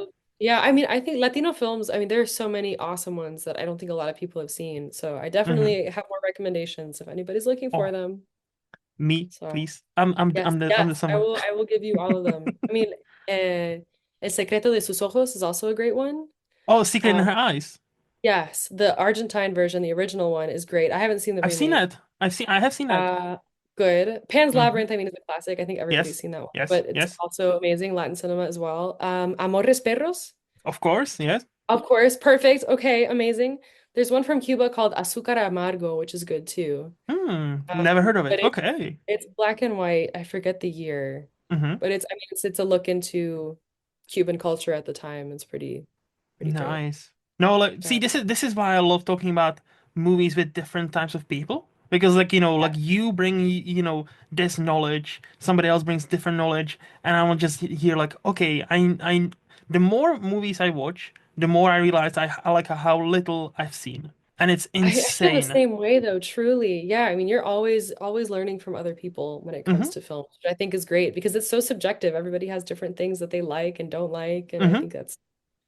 Yeah, I mean, I think Latino films, I mean, there are so many awesome ones that I don't think a lot of people have seen. So I Hmm. definitely have more recommendations if anybody's looking for Oh, them. me, So please. I'm the yes, I summer. will I will give you all of them. I mean, El Secreto de sus Ojos is also a great one. Oh, Secret in Uh, Her Eyes. yes, the Argentine version, the original one is great. I haven't seen the I've seen remake. that. I have seen that. Uh, Good. Pan's Hmm. Labyrinth, I mean, is a classic. I think everybody's Yes, seen that one, yes, but it's yes. also amazing Latin cinema as well. Amores Perros. Of course, yes. Of course, perfect. Okay, amazing. There's one from Cuba called Azúcar Amargo, which is good too. Never heard of it. But Okay. it's black and white. I forget the year, Mm-hmm. but it's a look into Cuban culture at the time. It's pretty great. Nice. No, like, see, Yeah. this is why I love talking about movies with different types of people. Because like, like you bring this knowledge, somebody else brings different knowledge, and I will just hear like, okay, the more movies I watch, the more I realize I like how little I've seen. And it's I feel the insane. same way though, truly. Yeah, I mean, you're always learning from other people when it Mm-hmm. comes to films, which I think is great because it's so subjective. Everybody has different things that they like and don't like, and I Mm-hmm. think that's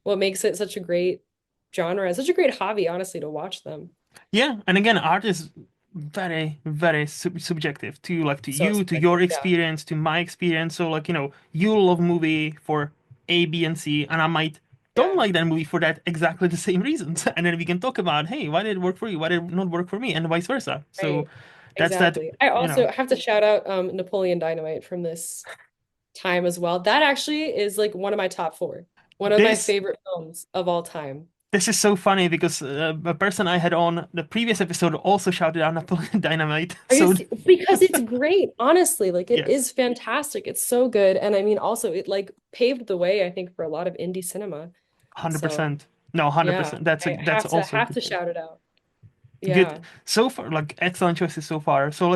what makes it such a great genre and such a great hobby, honestly, to watch them. Yeah, and again, art is very, very subjective to like to So you, to your subjective, yeah. experience, to my experience. So like, you love movie for A, B, and C, and I might don't Yeah. like that movie for that exactly the same reasons. And then we can talk about, hey, why did it work for you? Why did it not work for me? And vice versa. So Right. that's that, Exactly. I you know, also have to shout out Napoleon Dynamite from this time as well. That actually is like one of my top four. One of my this favorite films of all time. this is so funny because a person I had on the previous episode also shouted out Napoleon Dynamite. So Because it's great, honestly. Like it yes, is fantastic. It's so good. And I mean also it like paved the way, I think, for a lot of indie cinema. So 100%. No, yeah, 100%. That's a I that's also a have good to thing. shout it out. Good. Yeah. So far, like excellent choices so far. So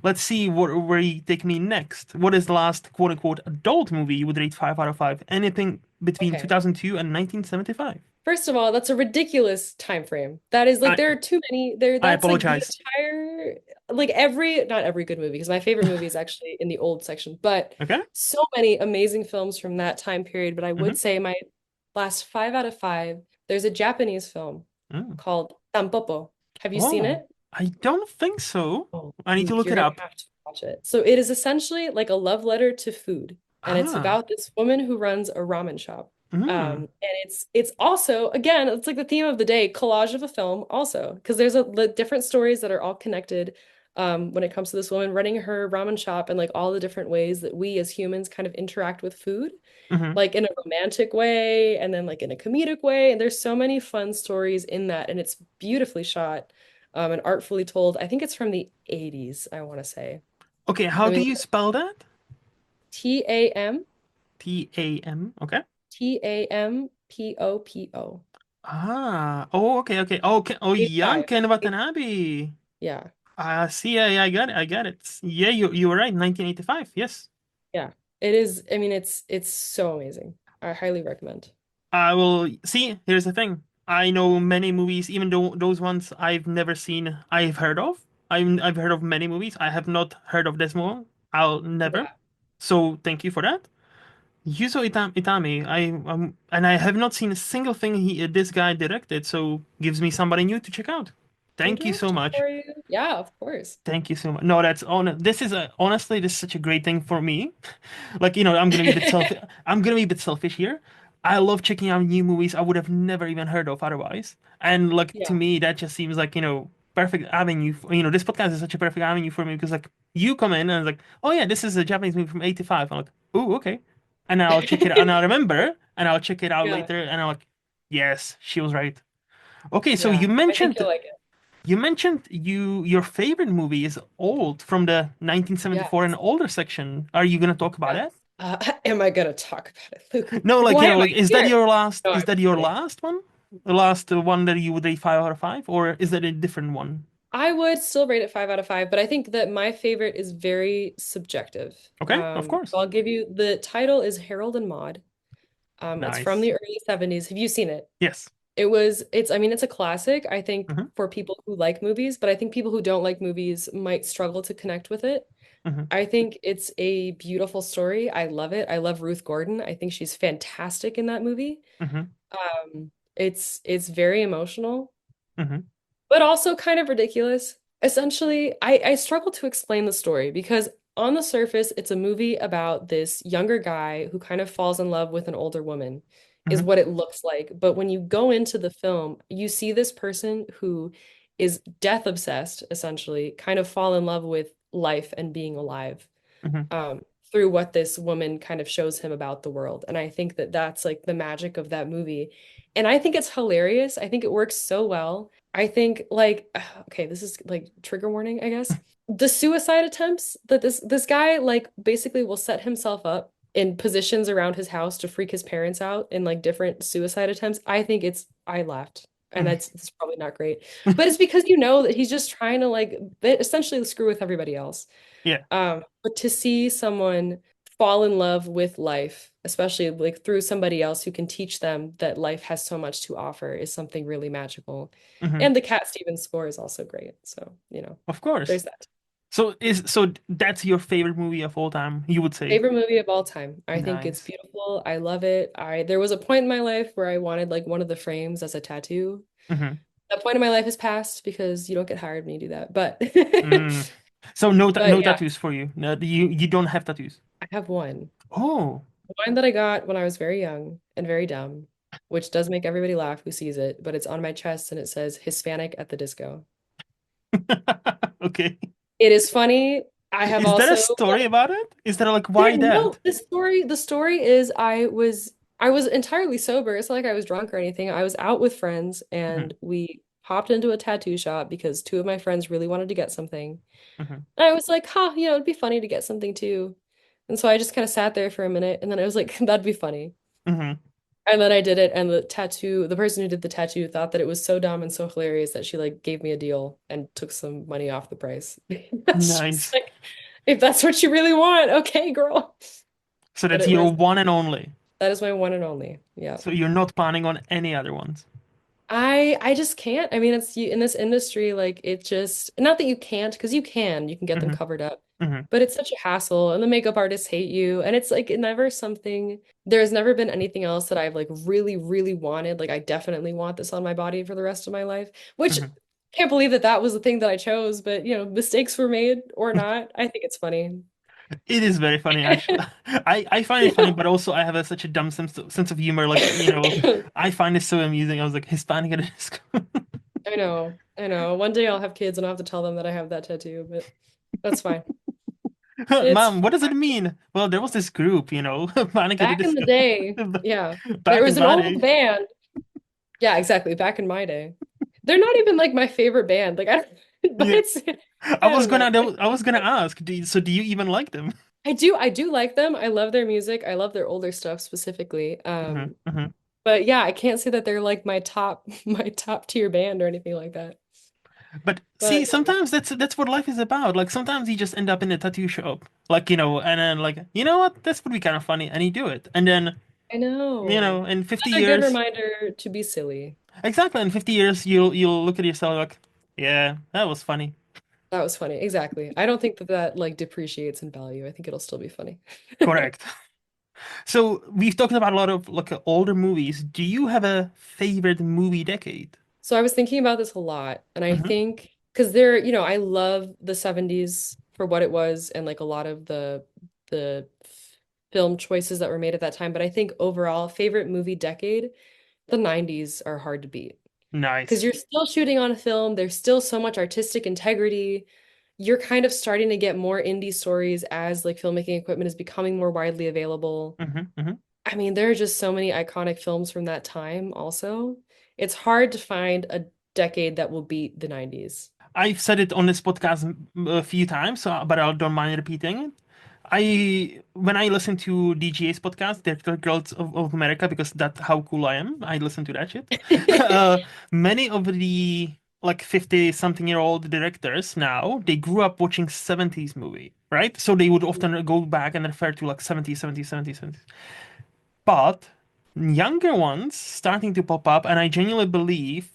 let's see where you take me next. What is the last quote unquote adult movie you would rate 5 out of 5? Anything between Okay. 2002 and 1975. First of all, that's a ridiculous time frame. That is like I there are too many there I that's like the apologize. entire like every not every good movie because my favorite movie is actually in the old section, but Okay. so many amazing films from that time period. But I Mm-hmm. would say my last 5 out of 5, there's a Japanese film Mm. called Tampopo. Have you seen Oh, it? I don't think so. Oh, I need to Luke, look you're it gonna up. have to watch it. So it is essentially like a love letter to food, and it's Ah. about this woman who runs a ramen shop. Mm. And it's also again, it's like the theme of the day, collage of a film, also because there's the different stories that are all connected. When it comes to this woman running her ramen shop and like all the different ways that we as humans kind of interact with food, Mm-hmm. like in a romantic way and then like in a comedic way. And there's so many fun stories in that, and it's beautifully shot, and artfully told. I think it's from the 80s, I want to say. Okay, how Let me do look you it up. spell that? T-A-M T-A-M. Okay. Tampopo. Ah. Oh, okay, okay. Okay. Oh, Jan 85. ken Watanabe. Yeah. I see. I got it. I got it. Yeah, you were right. 1985. Yes. Yeah. It is, I mean, it's so amazing. I highly recommend. I will see. Here's the thing. I know many movies, even though those ones I've never seen, I've heard of. I've heard of many movies. I have not heard of this one. I'll never. Yeah. So thank you for that. Yuzo Itami. And I have not seen a single thing this guy directed. So gives me somebody new to check out. Thank you so Interesting much. for you. Yeah, of course. Thank you so much. No, that's on. Honestly, this is such a great thing for me. Like, I'm gonna be a bit I'm gonna be a bit selfish here. I love checking out new movies I would have never even heard of otherwise. And like to Yeah. me, that just seems like, perfect avenue. This podcast is such a perfect avenue for me because like you come in and like, oh yeah, this is a Japanese movie from '85. I'm like, oh okay, and then I'll check it out, and I'll remember, and I'll check it out Yeah. later, and I'm like, yes, she was right. Okay, so Yeah. I think you'll like it. you mentioned your favorite movie is old from the 1974 and Yes. older section. Are you gonna talk about it? Yes. Am I gonna talk about it, Luke? No, like Why am I like here? No, is I'm that just your kidding. last one? The last one that you would rate 5 out of 5, or is that a different one? I would still rate it 5 out of 5, but I think that my favorite is very subjective. Okay, of So course. I'll give you the title is Harold and Maude. It's from Nice. the early 70s. Have you seen it? Yes. I mean, it's a classic, I think, Mm-hmm. for people who like movies, but I think people who don't like movies might struggle to connect with it. Mm-hmm. I think it's a beautiful story. I love it. I love Ruth Gordon. I think she's fantastic in that movie. Mm-hmm. It's very emotional, Mm-hmm. but also kind of ridiculous. Essentially, I struggle to explain the story because on the surface, it's a movie about this younger guy who kind of falls in love with an older woman, is Mm-hmm. what it looks like. But when you go into the film, you see this person who is death obsessed, essentially, kind of fall in love with life and being alive. Mm-hmm. through what this woman kind of shows him about the world. And I think that that's like the magic of that movie. And I think it's hilarious. I think it works so well. I think like okay, this is like trigger warning, I guess. The suicide attempts that this guy like basically will set himself up in positions around his house to freak his parents out in like different suicide attempts. I laughed. And that's probably not great. But it's because you know that he's just trying to like essentially screw with everybody else. Yeah. But to see someone fall in love with life, especially like through somebody else who can teach them that life has so much to offer, is something really magical. Hmm. And the Cat Stevens score is also great. So, Of course. there's that. So that's your favorite movie of all time, you would say? Favorite movie of all time. I think it's Nice. beautiful. I love it. There was a point in my life where I wanted like one of the frames as a tattoo. Hmm. That point in my life has passed because you don't get hired when you do that. But Mm. So but no yeah, tattoos for you. No, you don't have tattoos. I have one. Oh. One that I got when I was very young and very dumb, which does make everybody laugh who sees it, but it's on my chest and it says Hispanic at the disco. Okay. It is funny. I have Is there a also story about it? Is there like there why no that? the story is I was entirely sober. It's not like I was drunk or anything. I was out with friends Hmm. and we popped into a tattoo shop because two of my friends really wanted to get something. Hmm. And I was like, huh, it'd be funny to get something too. And so I just kind of sat there for a minute and then I was like, that'd be funny. Hmm. And then I did it, and the person who did the tattoo thought that it was so dumb and so hilarious that she like gave me a deal and took some money off the price. That's just Nice. like, if that's what you really want, okay, girl. So But that's it your was one and only. that is my one and only. Yeah. So you're not planning on any other ones. I just can't. I mean, it's you in this industry, like it just not that you can't, because you can get them Hmm. covered up, Hmm. but it's such a hassle, and the makeup artists hate you, and it's like never something. There's never been anything else that I've like really, really wanted. Like I definitely want this on my body for the rest of my life, which Hmm. can't believe that that was the thing that I chose, but mistakes were made or not. I think it's funny. It is very funny, actually. I find it funny, but also I have such a dumb sense of humor. Like, I find it so amusing. I was like, Hispanic at a disco. I know, I know. One day I'll have kids and I'll have to tell them that I have that tattoo, but that's fine. It's Mom, what does it mean? Well, there was this group, Panic at the back in the Disco. day. Yeah. There Back in was an my old day. band. Yeah, exactly. Back in my day. They're not even like my favorite band. Like I don't, but Yeah. it's I don't know. I was gonna ask, do you even like them? I do like them. I love their music. I love their older stuff specifically. Hmm. Hmm. But yeah, I can't say that they're like my top my top tier band or anything like that. But But see, sometimes that's what life is about. Like sometimes you just end up in a tattoo shop, and then like, you know what? This would be kind of funny, and you do it, and then I know. in 50 Another good years, reminder to be silly. exactly, in 50 years, you'll look at yourself like, yeah, that was funny. That was funny. Exactly. I don't think that that like depreciates in value. I think it'll still be funny. Correct. So we've talked about a lot of like older movies. Do you have a favorite movie decade? So I was thinking about this a lot, and I Hmm. think because I love the 70s for what it was and like a lot of the film choices that were made at that time, but I think overall favorite movie decade, the 90s are hard to beat. Because Nice. you're still shooting on film, there's still so much artistic integrity. You're kind of starting to get more indie stories as like filmmaking equipment is becoming more widely available. Hmm. Hmm. I mean, there are just so many iconic films from that time also. It's hard to find a decade that will beat the 90s. I've said it on this podcast a few times, but I don't mind repeating it. When I listen to DGA's podcast, Director Girls of America, because that's how cool I am. I listen to that shit. uh, Many of the like 50 something year old directors now, they grew up watching 70s movie, right? So they would often go back and refer to like 70s, 70s, 70s, 70s. But younger ones starting to pop up, and I genuinely believe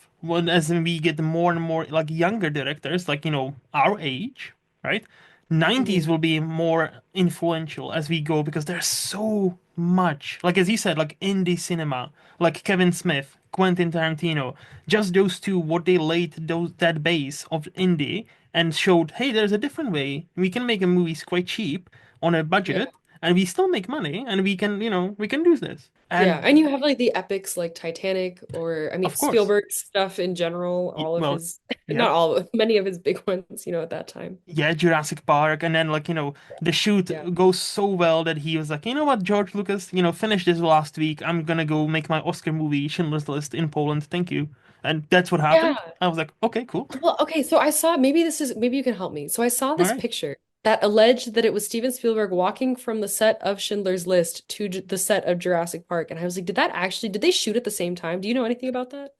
as we get more and more like younger directors, like our age, right? 90s Mhm. will be more influential as we go because there's so much, like as you said, like indie cinema, like Kevin Smith, Quentin Tarantino, just those two, what they laid that base of indie and showed, hey, there's a different way. We can make a movies quite cheap on a Yeah. budget and we still make money, and we can, we can do this. Yeah, And and you have like the epics like Titanic or I mean of course, Spielberg stuff in general, all of well, his yeah. not all of many of his big ones, at that time. Yeah, Jurassic Park, and then like the shoot Yeah. goes so well that he was like, you know what, George Lucas, finish this last week. I'm gonna go make my Oscar movie, Schindler's List, in Poland. Thank you. And that's what happened. Yeah. I was like, okay, cool. Well, okay, so I saw maybe you can help me. So I saw All this right. picture that alleged that it was Steven Spielberg walking from the set of Schindler's List to the set of Jurassic Park. And I was like, did they shoot at the same time? Do you know anything about that?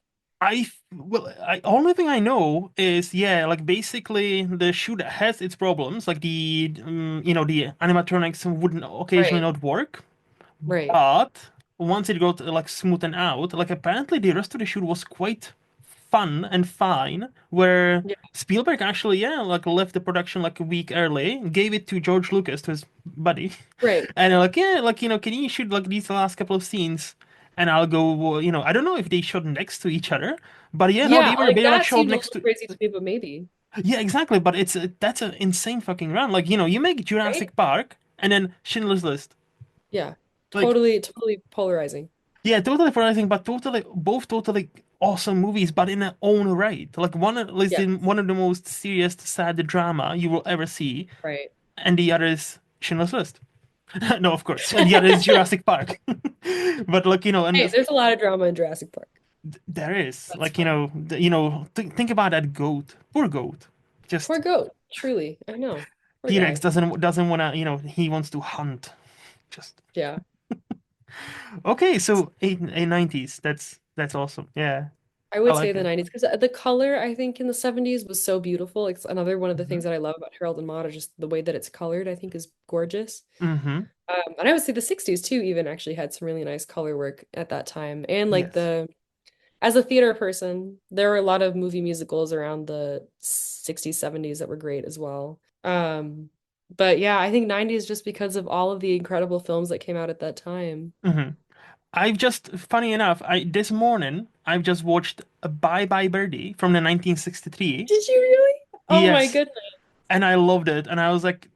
Only thing I know is, yeah, like basically the shoot has its problems, like the animatronics wouldn't occasionally Right, not work. right. But once it got like smoothened out, like apparently the rest of the shoot was quite fun and fine. Where Yeah, Spielberg actually, yeah, like left the production like a week early, gave it to George Lucas, to his buddy, right. and they're like, yeah, like can you shoot like these last couple of scenes? And I'll go, well, I don't know if they shot next to each other, but yeah, no, Yeah, like they were like that shot seemed a next little to. crazy to me, but maybe, Yeah, exactly. But that's an insane fucking run. Like you make right? Jurassic Park and then Schindler's List. Yeah. Like Totally polarizing. yeah, totally polarizing, but totally both totally awesome movies, but in their own right. Like Yeah, one of the most serious, sad drama you will ever see, right. and the other is Schindler's List. No, of course, and the other is Jurassic Park. But like and Hey, there's a lot of drama in Jurassic Park. there is That's like fine. think about that goat, poor goat. Poor Just goat, truly. I know. Poor T-Rex guy. doesn't wanna he wants to hunt. Just Yeah. okay, so eight 90s. That's awesome. Yeah, I I would say like the it. 90s because the color I think in the 70s was so beautiful. It's another one of the Hmm. things that I love about Harold and Maude is just the way that it's colored, I think is gorgeous. Hmm. And I would say the 60s too even actually had some really nice color work at that time. And like Yes. the as a theater person, there were a lot of movie musicals around the 60s, 70s that were great as well. But yeah, I think 90s just because of all of the incredible films that came out at that time. Hmm. I've just, funny enough, I this morning I've just watched a Bye Bye Birdie from the 1963. Did you really? Oh my Yes, goodness. and I loved it, and I was like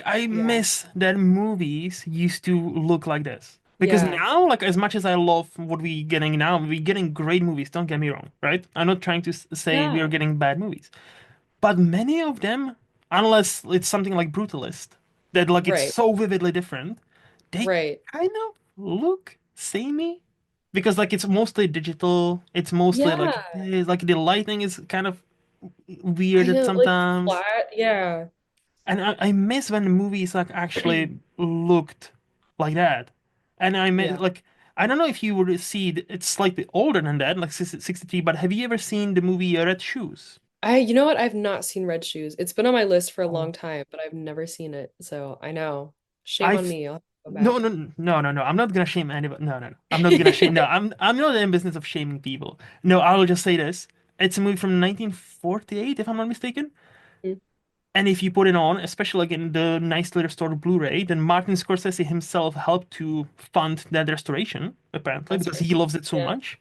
I Yeah. miss that movies used to look like this. Because Yeah. now, like as much as I love what we getting now, we're getting great movies. Don't get me wrong, right? I'm not trying to say we are Yeah. getting bad movies, but many of them, unless it's something like Brutalist, that like it's Right. so vividly different, they Right. kind of look samey because like it's mostly digital. It's mostly like Yeah. like the lighting is kind of I weird know, like sometimes. flat. Yeah. And I miss when the movies like actually looked like that. And I miss Yeah. like I don't know if you would see it's slightly older than that, like 63, but have you ever seen the movie Red Shoes? You know what? I've not seen Red Shoes. It's been on my list for a long Oh. time, but I've never seen it. So I know. Shame on I've me. I'll have to go no, back. no, no, no, no. I'm not gonna shame anybody. No, no, no. I'm not gonna shame. No, I'm not in business of shaming people. No, I will just say this. It's a movie from 1948, if I'm not mistaken. Mm, And if you put it on, especially like in the nicely restored Blu-ray, then Martin Scorsese himself helped to fund that restoration, apparently, that's because great. he loves it so Yeah. much.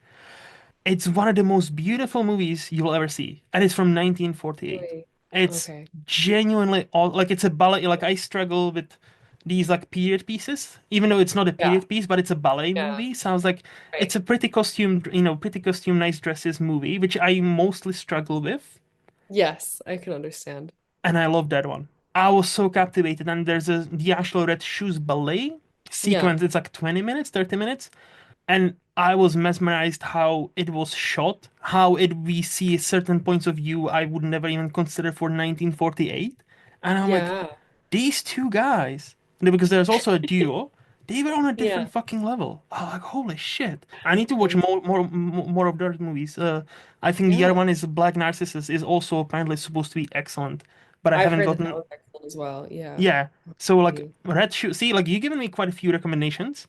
It's one of the most beautiful movies you'll ever see, and it's from 1948. Really? It's Okay. genuinely all like it's a ballet. Like I struggle with these like period pieces, even though it's not a Yeah. period piece, but it's a ballet Yeah. movie. Sounds like Right. it's a pretty costume, nice dresses movie, which I mostly struggle with, Yes, I can understand. and I love that one. I was so captivated, and there's the actual Red Shoes ballet Yeah. sequence. It's like 20 minutes, 30 minutes. And I was mesmerized how it was shot, how it we see certain points of view I would never even consider for 1948. And I'm like, Yeah. these two guys, because there's also a duo, they were on a Yeah. different fucking level. I'm like, holy shit. I need to watch Really? more of those movies. I think the other Yeah. one is Black Narcissus is also apparently supposed to be excellent, but I I've haven't heard that that gotten was excellent as well. Yeah. yeah. So like Mm. Red Shoe, see, like you've given me quite a few recommendations.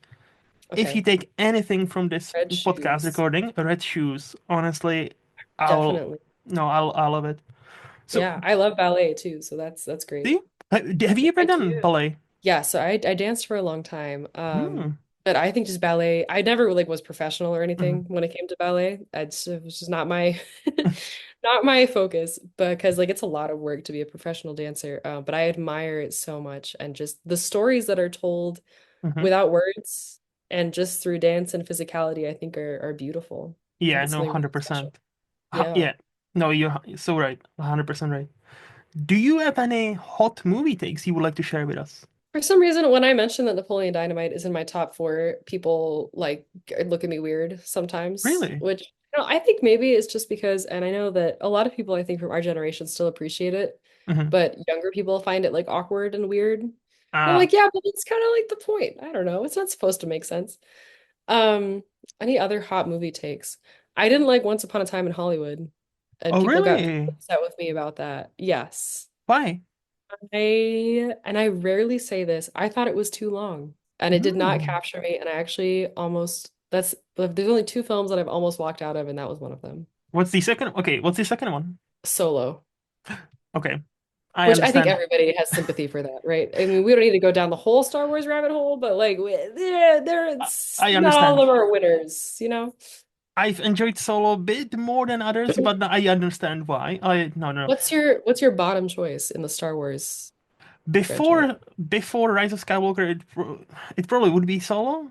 If you Okay. take anything from this Red podcast shoes. recording, Red Shoes, honestly, I'll Definitely. no, I'll love it. So, Yeah. I love ballet too, so that's great. see, have you ever I done do. ballet? Yeah, so I danced for a long time. Hmm. But I think just ballet, I never like was professional or Hmm. anything when it came to ballet. It was just not my not my focus because like it's a lot of work to be a professional dancer. But I admire it so much and just the stories that are told Hmm. without words and just through dance and physicality, I think are beautiful. I think Yeah, it's no, something really special. 100%. Yeah. Yeah, no, you're so right, 100% right. Do you have any hot movie takes you would like to share with us? For some reason, when I mention that Napoleon Dynamite is in my top four, people like look at me weird sometimes, Really? which I think maybe it's just because, and I know that a lot of people I think from our generation still appreciate it, Hmm. but younger people find it like awkward and weird. And I'm Ah, like, yeah, but it's kind of like the point. I don't know. It's not supposed to make sense. Um, any other hot movie takes? I didn't like Once Upon a Time in Hollywood, and oh, people got really? upset with me about that. Yes. Why? I rarely say this. I thought it was too long and it did not Hmm. capture me. And I actually almost there's only two films that I've almost walked out of, and that was one of them. What's the second? Okay, what's the second one? Solo, Okay, I which I think understand. everybody has sympathy for that, right? I mean, we don't need to go down the whole Star Wars rabbit hole, but like there I, it's I not all understand. of them are winners, you know? I've enjoyed Solo a bit more than others, but I understand why. I no no. What's your bottom choice in the Star Wars franchise? Before Rise of Skywalker, it probably would be Solo,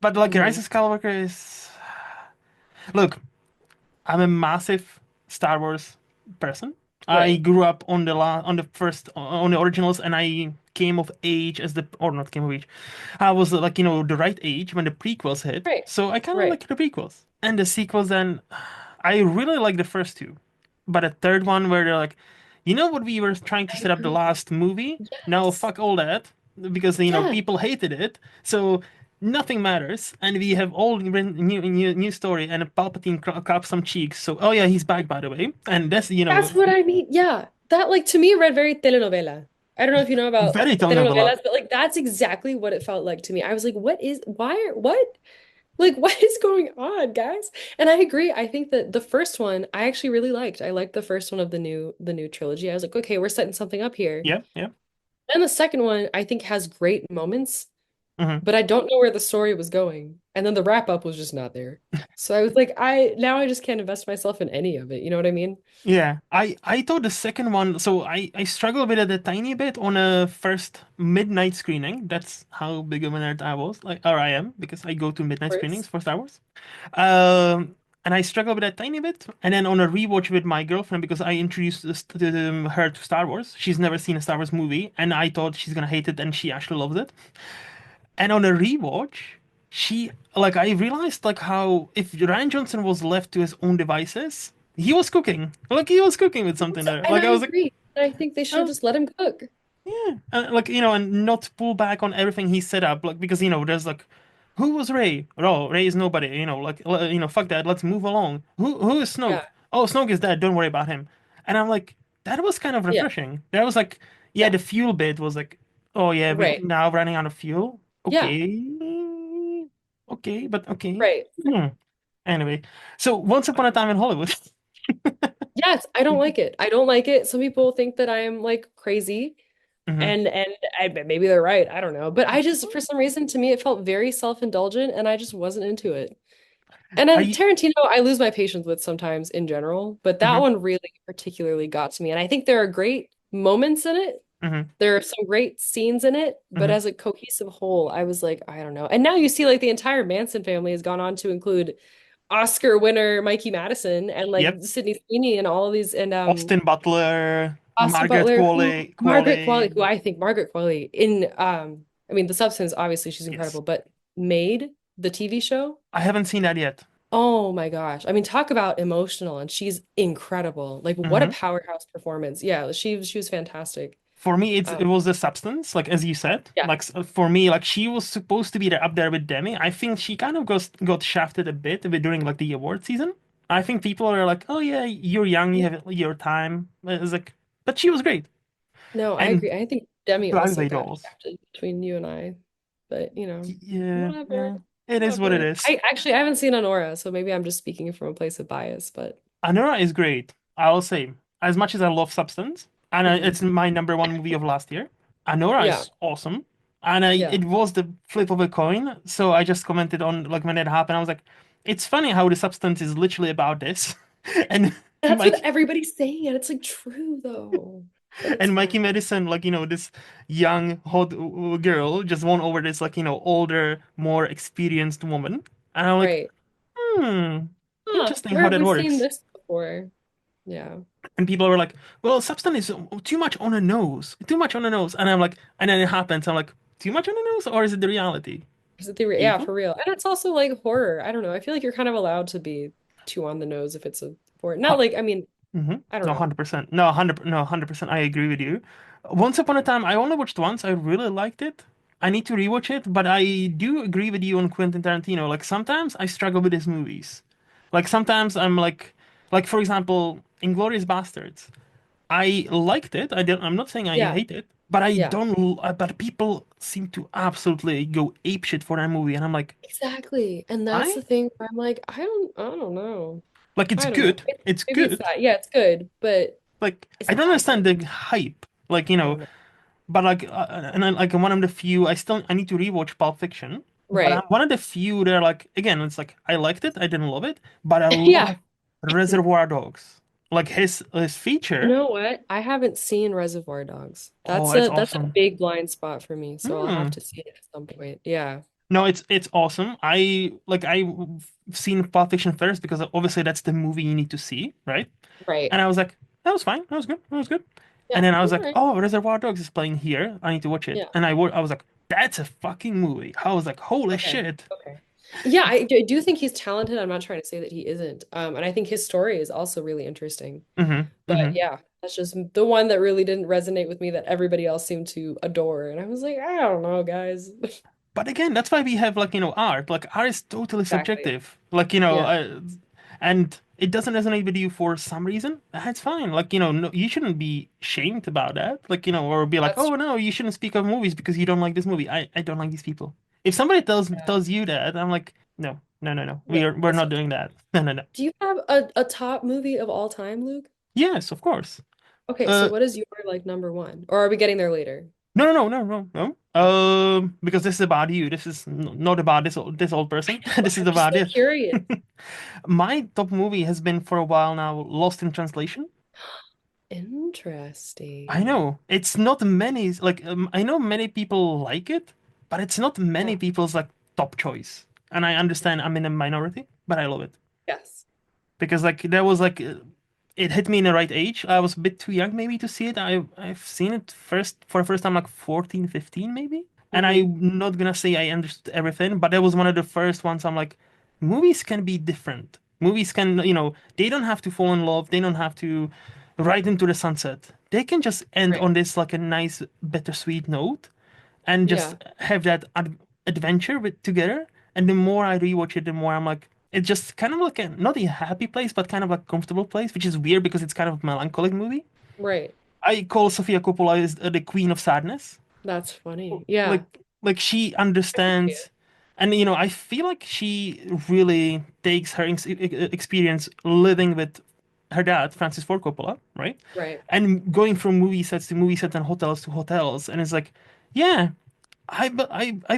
but like Rise Hmm. of Skywalker is look. I'm a massive Star Wars person. I Right. grew up on on the originals, and I came of age as the or not came of age. I was like the right age when the prequels hit, Right. so I kind of Right. like the prequels and the sequels. Then I really like the first two, but a third one where they're like, you know what we were trying to I set up the agree. last movie? No, Yes. fuck all that because Yeah. people hated it. So nothing matters, and we have all new story, and Palpatine craps some cheeks. So oh yeah, he's back by the way, and that's That's what I mean. Yeah. That like to me read very telenovela. I don't know if you know about very telenovela. telenovelas, but like that's exactly what it felt like to me. I was like, what? Like what is going on, guys? And I agree. I think that the first one I actually really liked. I liked the first one of the new trilogy. I was like, okay, we're setting something up here. Yeah, yeah. And the second one I think has great moments, Hmm. but I don't know where the story was going. And then the wrap up was just not there. So I was like, I just can't invest myself in any of it. You know what I mean? Yeah, I thought the second one. So I struggled with it a tiny bit on a first midnight screening. That's how big of a nerd I was, like, or I am, because I go to midnight Worse. screenings for Star Wars. And I struggled with that tiny bit. And then on a rewatch with my girlfriend, because I introduced her to Star Wars. She's never seen a Star Wars movie, and I thought she's gonna hate it, and she actually loves it. And on a rewatch, she like I realized like how if Ryan Johnson was left to his own devices, he was cooking. Like he was cooking with something there. And Like I I was like, agree. I think they should have oh just let him cook. yeah, like and not pull back on everything he set up. Like because there's like, who was Ray? Oh, Ray is nobody. Like fuck that. Let's move along. Who is Snoke? Yeah. Oh, Snoke is dead. Don't worry about him. And I'm like, that was kind of Yeah. refreshing. That was like, yeah, Yeah. the fuel bit was like, oh yeah, we Right. now running out of fuel. Yeah. Okay, okay, but okay. Right. Hmm. Anyway, so Once Upon a Time in Hollywood. Yes, I don't like it. I don't like it. Some people think that I'm like crazy Hmm. and maybe they're right. I don't know. But I just for some reason to me it felt very self-indulgent and I just wasn't into it. And then I. Tarantino, I lose my patience with sometimes in general, but that Hmm. one really particularly got to me. And I think there are great moments in it. Hmm. There are some great scenes in it, but Hmm. as a cohesive whole, I was like, I don't know. And now you see like the entire Manson family has gone on to include Oscar winner Mikey Madison and like Yep. Sydney Sweeney and all of these and Austin Butler, Austin Margaret Butler, Qualley, Margaret Qualley, who Qualley. I think Margaret Qualley in I mean The Substance, obviously she's Yes. incredible, but Made, the TV show, I haven't seen that yet. oh my gosh. I mean, talk about emotional and she's incredible. Like what a Hmm. powerhouse performance. Yeah, she was fantastic. For me, it Um, was the substance, like as you said. yeah. Like for me, like she was supposed to be there up there with Demi. I think she kind of got shafted a bit during like the award season. I think people are like, "Oh yeah, you're young, you have your time." It's like, but she was great. No, I And agree. I think Demi also Driveway got Dolls. shafted between you and I, but Yeah, whatever, yeah. It is what it whatever. is. I haven't seen Honora, so maybe I'm just speaking from a place of bias, but Anura is great. I'll say, as much as I love Substance, and mhm. it's my number one movie of last year. Anora Yeah, is awesome. and Yeah. it was the flip of a coin. So I just commented on like when it happened. I was like, it's funny how the substance is literally about this, and That's what Mike everybody's saying, and it's like true though. But it's and Mikey fine. Madison, like this young hot girl, just won over this like older, more experienced woman, and I'm like, Right. hmm, Huh, interesting where how have that we seen works. this before? Yeah. And people were like, well, substance is too much on the nose, too much on the nose, and I'm like, and then it happens. I'm like, too much on the nose, or is it the reality? Is it the yeah, People. for real. And it's also like horror. I don't know. I feel like you're kind of allowed to be too on the nose if it's a horror. Not like, I mean, Mm-hmm. I don't No, know. 100%. No, 100%. I agree with you. Once Upon a Time, I only watched once. I really liked it. I need to rewatch it, but I do agree with you on Quentin Tarantino. Like sometimes I struggle with his movies. Like sometimes I'm like for example, Inglourious Bastards. I liked it. I'm not saying I Yeah. hate it, but I Yeah. don't. But people seem to absolutely go apeshit for that movie, and I'm like, Exactly. And that's I the thing where I'm like, I don't know. like it's I don't know. good. It's Maybe it's good. that. Yeah, it's good, but Like it's I not don't that understand good. the hype. Like I don't know. but like and then like one of the few I need to rewatch Pulp Fiction, but I'm Right. one of the few that are like again it's like I liked it, I didn't love it, but I Yeah. love Reservoir Dogs. Like his You feature, know what? I haven't seen Reservoir Dogs. oh, That's it's a awesome. big blind spot for me, so I'll have Hmm. to see it at some point. Yeah. No, it's awesome. I've seen Pulp Fiction first because obviously that's the movie you need to see, right? Right. And I was like, that was fine, that was good, that was good. Yeah. And then I was All like, right. oh, Reservoir Dogs is playing here. I need to watch it. Yeah. And I was like, that's a fucking movie. I was like, holy Okay. shit. Okay. Yeah, I do think he's talented. I'm not trying to say that he isn't. And I think his story is also really interesting. Hmm. But Hmm. yeah, that's just the one that really didn't resonate with me that everybody else seemed to adore. And I was like, I don't know, guys. But again, that's why we have like art. Like art is totally Exactly. subjective. Like Yeah. and it doesn't resonate with you for some reason. That's fine. Like no, you shouldn't be shamed about that. Like or be like, That's oh true. no, you shouldn't speak of movies because you don't like this movie. I don't like these people. If somebody Yeah. tells you that, I'm like, no, no, no, no. No, We're that's not not doing true. that. No, no, no. Do you have a top movie of all time, Luke? Yes, of course. Okay, so Uh, what is your like number one? Or are we getting there later? no, no, no, no, no, no. Okay. Because this is about you. This is not about this old person. This is I'm just about so it. curious. My top movie has been for a while now Lost in Translation. I Interesting. know it's not many like I know many people like it, but it's not many Yeah. people's like top choice. And I understand I'm in a minority, but I love it Yes. because like there was like it hit me in the right age. I was a bit too young maybe to see it. I've seen it first for the first time like 14, 15 maybe. And Hmm. I'm not gonna say I understood everything, but that was one of the first ones I'm like, movies can be different. Movies can, they don't have to fall in love. They don't have to ride into the sunset. They can just end Right. on this like a nice bittersweet note and just Yeah. have that adventure with together. And the more I rewatch it, the more I'm like, it's just kind of like a not a happy place, but kind of like comfortable place, which is weird because it's kind of a melancholic movie. Right. I call Sofia Coppola is the queen of sadness. That's funny. Yeah. Like she I can see understands, it. and I feel like she really takes her experience living with her dad, Francis Ford Coppola, right? Right. And going from movie sets to movie sets and hotels to hotels, and it's like, yeah, I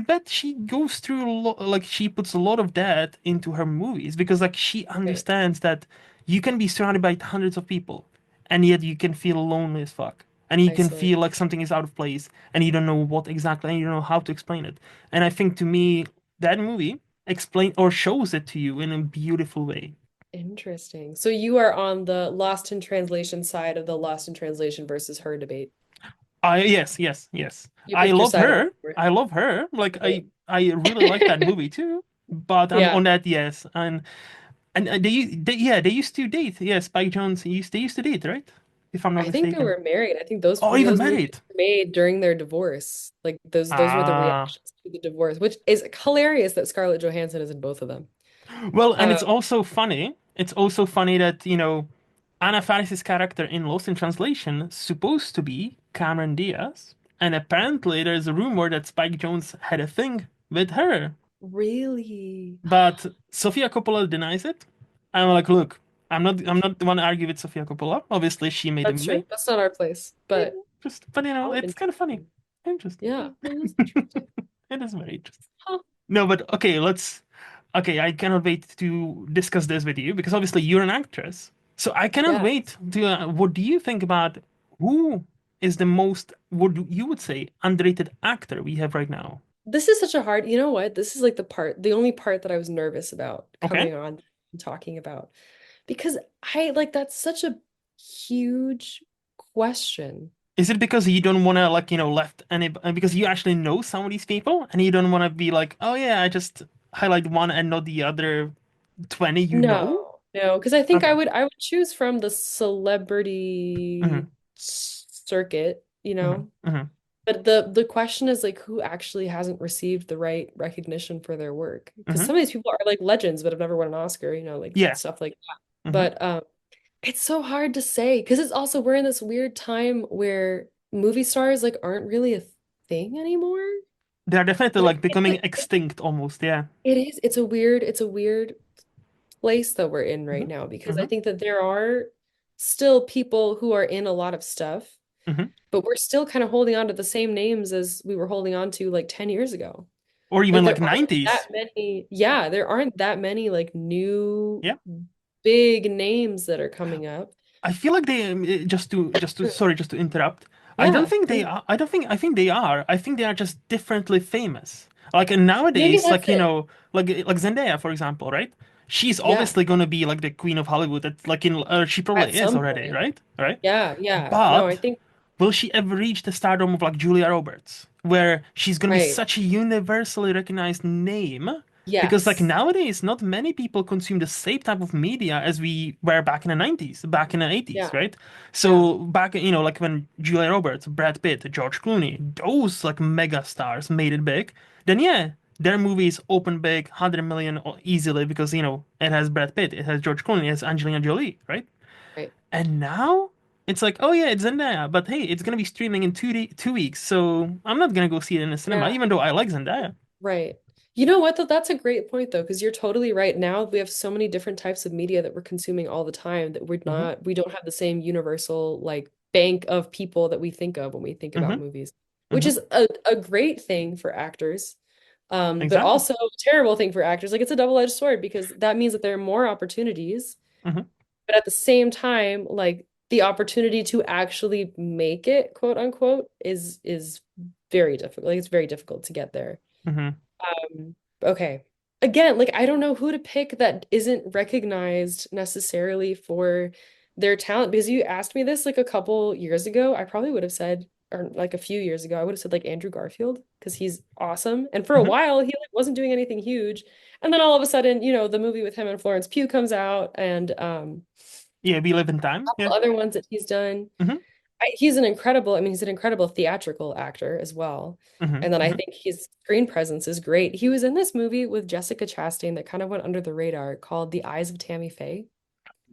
bet she goes through like she puts a lot of that into her movies because like she Right. understands that you can be surrounded by hundreds of people and yet you can feel lonely as fuck and you can Isolate. feel like something is out of place and you don't know what exactly and you don't know how to explain it. And I think to me that movie explain or shows it to you in a beautiful way. Interesting. So you are on the Lost in Translation side of the Lost in Translation versus her debate. I Yes, yes, yes. You picked your side over her. I love her. Like Right. I really like that movie too. But I'm Yeah. on that yes. And they used to date. Yeah, Spike Jonze they used to date, right? If I'm not I think they mistaken. were married. I think those Oh, even those movies married. were made during their divorce. Like those were the Ah, reactions to the divorce, which is hilarious that Scarlett Johansson is in both of them. well, and Um, it's also funny. It's also funny that Anna Faris's character in Lost in Translation supposed to be Cameron Diaz, and apparently there's a rumor that Spike Jonze had a thing with her, really? but Sofia Coppola denies it. I'm like, look, I'm not the one to argue with Sofia Coppola. Obviously, she made the That's true. movie. That's not our place. Yeah, But just but how it's kind of funny. interesting. Interesting. Yeah, it is interesting. It is very interesting. Huh. No, but okay, let's. Okay, I cannot wait to discuss this with you because obviously you're an actress. So I cannot Yeah. wait to. What do you think about who is the most, what you would say, underrated actor we have right now? This is such a hard, you know what? This is like the only part that I was nervous about Okay. coming on and talking about because I like that's such a huge question. Is it because you don't want to, like, left any, because you actually know some of these people and you don't want to be like, oh yeah, I just highlight one and not the other 20 you know? No, because I think Okay. I would choose from the hmm celebrity circuit, you hmm know. hmm But the question is like who actually hasn't received the right recognition for their work? Because hmm some of these people are like legends but have never won an Oscar, you know, like Yeah. stuff like that. hmm But it's so hard to say because it's also we're in this weird time where movie stars like aren't really a thing anymore. They're definitely Like like becoming extinct almost. Yeah. it is. It's a weird place that we're in right hmm now because I hmm think that there are still people who are in a lot of stuff, hmm but we're still kind of holding on to the same names as we were holding on to like 10 years ago. Or even Like like there aren't that 90s. many, yeah, there aren't that many like new Yeah. big names that are coming up. I feel like they just to sorry, just to interrupt. I don't Yeah, think they please. are. I think they are. I think they are just differently famous. Like, and Maybe nowadays, that's like, it. like Zendaya, for example, right? She's Yeah, obviously gonna be like the queen of Hollywood. That, like, in she at probably is some already, point. right? Right? Yeah, yeah. No, I But think will she ever reach the stardom of like Julia Roberts, where she's gonna be right. such a universally recognized name? Because like Yes. nowadays, not many people consume the same type of media as we were back in the 90s, back in the 80s, Yeah, right? yeah, So back, like when Julia Roberts, Brad Pitt, George Clooney, those like mega stars made it big, then yeah, their movies open big, 100 million easily because, it has Brad Pitt, it has George Clooney, it has Angelina Jolie, right? right. And now it's like, oh yeah, it's Zendaya, but hey, it's gonna be streaming in 2 weeks, so I'm not gonna go see it in the cinema, Yeah. even though I like Zendaya. Right. You know what, though? That's a great point, though, because you're totally right. Now we have so many different types of media that we're consuming all the time that hmm we don't have the same universal like bank of people that we think of when we think about hmm movies, which hmm is a great thing for actors, but Exactly. also a terrible thing for actors. Like it's a double-edged sword because that means that there are more opportunities, hmm but at the same time, like the opportunity to actually make it, quote unquote, is very difficult. Like it's very difficult to get there. hmm Okay. Again, like I don't know who to pick that isn't recognized necessarily for their talent because you asked me this like a couple years ago. I probably would have said, or like a few years ago, I would have said like Andrew Garfield because he's awesome. And for a hmm while, he like wasn't doing anything huge. And then all of a sudden, the movie with him and Florence Pugh comes out and Yeah, we live in a time. Yeah. couple other ones that he's done. hmm He's an incredible theatrical actor as well. hmm And then I hmm think his screen presence is great. He was in this movie with Jessica Chastain that kind of went under the radar called The Eyes of Tammy Faye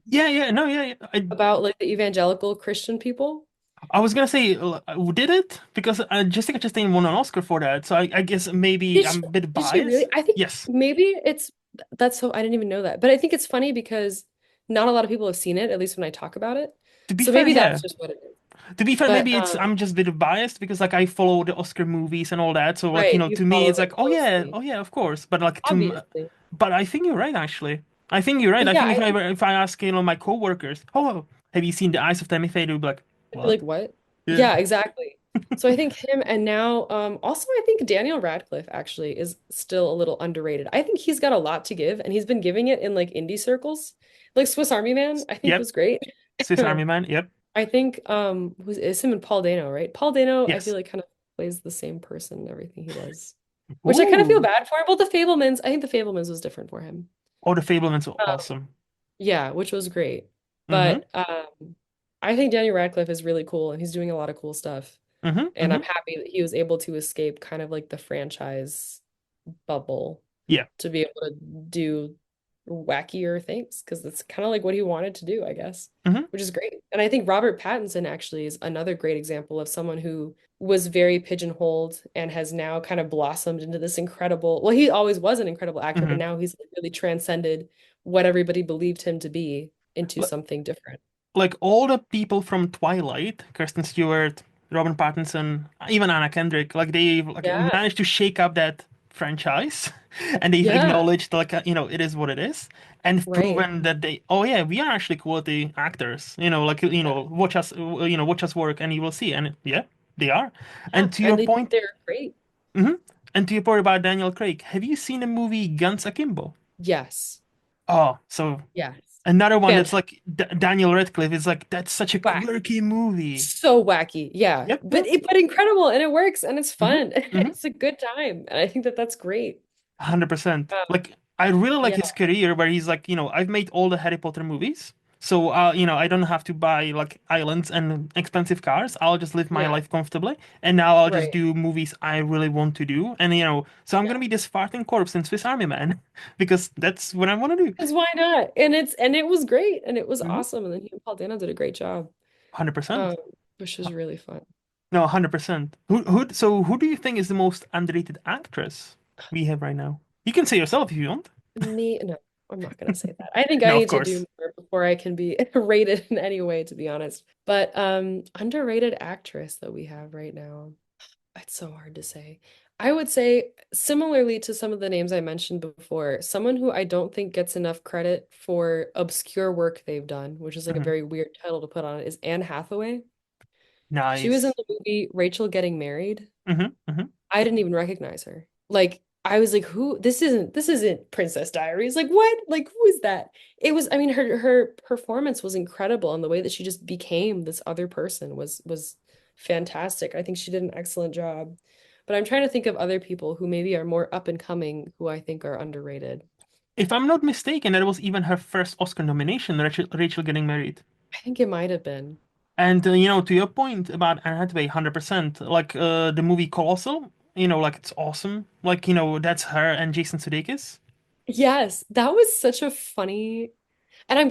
Yeah, yeah, no, yeah, yeah. about like the evangelical Christian people. I was gonna say, did it? Because Jessica Chastain won an Oscar for that, so I guess maybe Did I'm she, a bit did she really? biased. I think Yes. maybe it's that's so I didn't even know that. But I think it's funny because not a lot of people have seen it, at least when I talk about it. To be So fair, maybe yeah. that's just what it is. To be fair, But maybe it's I'm just a bit biased because like I follow the Oscar movies and all that. So like, right, you to me follow it's it like, closely. oh yeah, of course. But like Obviously. but I think you're right actually. I think you're right. But I yeah, think I think if I ask, my coworkers, oh, have you seen The Eyes of Tammy Faye? They'll be like, I'd be like, what? what? Yeah. Yeah, exactly. So I think him and now also I think Daniel Radcliffe actually is still a little underrated. I think he's got a lot to give and he's been giving it in like indie circles. Like Swiss Army Man, I think Yep. was great. Swiss Army Man. Yep. I think who's is him and Paul Dano, right? Paul Dano, I feel Yes. like kind of plays the same person in everything he does. Which I kind of feel Ooh. bad for. Well, the Fablemans, I think the Fablemans was different for him. Oh, the Fablemans are Um, awesome. yeah, which was great. Mm-hmm. But I think Daniel Radcliffe is really cool and he's doing a lot of cool stuff. Mm-hmm. And I'm Mm-hmm. happy that he was able to escape kind of like the franchise bubble Yeah. to be able to do wackier things because it's kind of like what he wanted to do, I guess, Mm-hmm. which is great. And I think Robert Pattinson actually is another great example of someone who was very pigeonholed and has now kind of blossomed into this incredible, well, he always was an incredible actor, but Mm-hmm. now he's really transcended what everybody believed him to be into something different. Like all the people from Twilight, Kristen Stewart, Robert Pattinson, even Anna Kendrick, like they've like Yeah. managed to shake up that franchise, and they've Yeah. acknowledged like it is what it is, and Right. proven that oh yeah, we are actually quality actors. Like Yeah. watch us work, and you will see. And yeah, they are. Yeah. And to your And they point, they're great. mhm, and to your point about Daniel Craig, have you seen the movie Guns Akimbo? Yes. Oh, so Yes. another one that's Fantastic. like D Daniel Radcliffe is like that's such a Whack. quirky movie. So wacky. Yeah. Yep, But yep. but incredible and it works and it's hmm fun. hmm It's a good time. And I think that that's great. 100%. Um, Like I really like yeah. his career where he's like, I've made all the Harry Potter movies. So I don't have to buy like islands and expensive cars. I'll just live my Yeah. life comfortably. And now I'll just Right. do movies I really want to do. And so I'm Yeah. gonna be this farting corpse in Swiss Army Man because that's what I want to do. Because why not? And it was great and it was hmm awesome. And then he and Paul Dano did a great job. 100%. Um, which was really fun. No, 100%. Who do you think is the most underrated actress we have right now? You can say yourself if you want. Me, no, I'm not gonna say that. I think I No, of need to do course. more before I can be rated in any way, to be honest. But underrated actress that we have right now. It's so hard to say. I would say, similarly to some of the names I mentioned before, someone who I don't think gets enough credit for obscure work they've done, which is like a hmm very weird title to put on it, is Anne Hathaway. She was in Nice. the movie Rachel Getting Married. Hmm. I didn't even recognize her. Like I was like, who? This isn't Princess Diaries. Like what? Like who is that? It was, I mean, her performance was incredible, and the way that she just became this other person was fantastic. I think she did an excellent job. But I'm trying to think of other people who maybe are more up and coming who I think are underrated. If I'm not mistaken, that was even her first Oscar nomination, Rachel getting married. I think it might have been. And to your point about Anne Hathaway, 100%. Like the movie Colossal, like it's awesome. Like that's her and Jason Sudeikis. Yes, that was such a funny. And I'm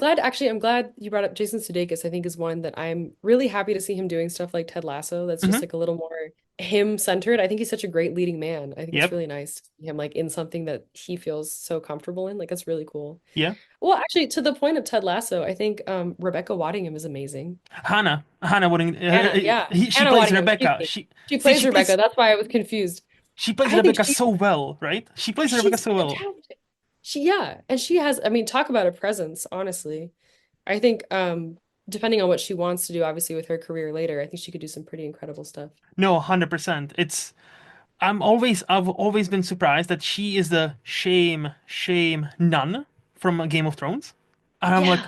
glad you brought up Jason Sudeikis. I think is one that I'm really happy to see him doing stuff like Ted Lasso. That's just hmm like a little more him centered. I think he's such a great leading man. I think it's Yep. really nice to see him like in something that he feels so comfortable in. Like that's really cool. Yeah. Well, actually, to the point of Ted Lasso, I think Rebecca Waddingham is amazing. Hannah wouldn't. Hannah, yeah, She Hannah plays Waddingham, excuse Rebecca. me. She She see plays Rebecca. That's why I was confused. she plays I think Rebecca so well, right? She plays Rebecca she's so well. fantastic. Yeah, and she has, I mean, talk about a presence, honestly. I think depending on what she wants to do, obviously with her career later, I think she could do some pretty incredible stuff. No, 100%. I've always been surprised that she is the shame nun from Game of Thrones. And I'm like,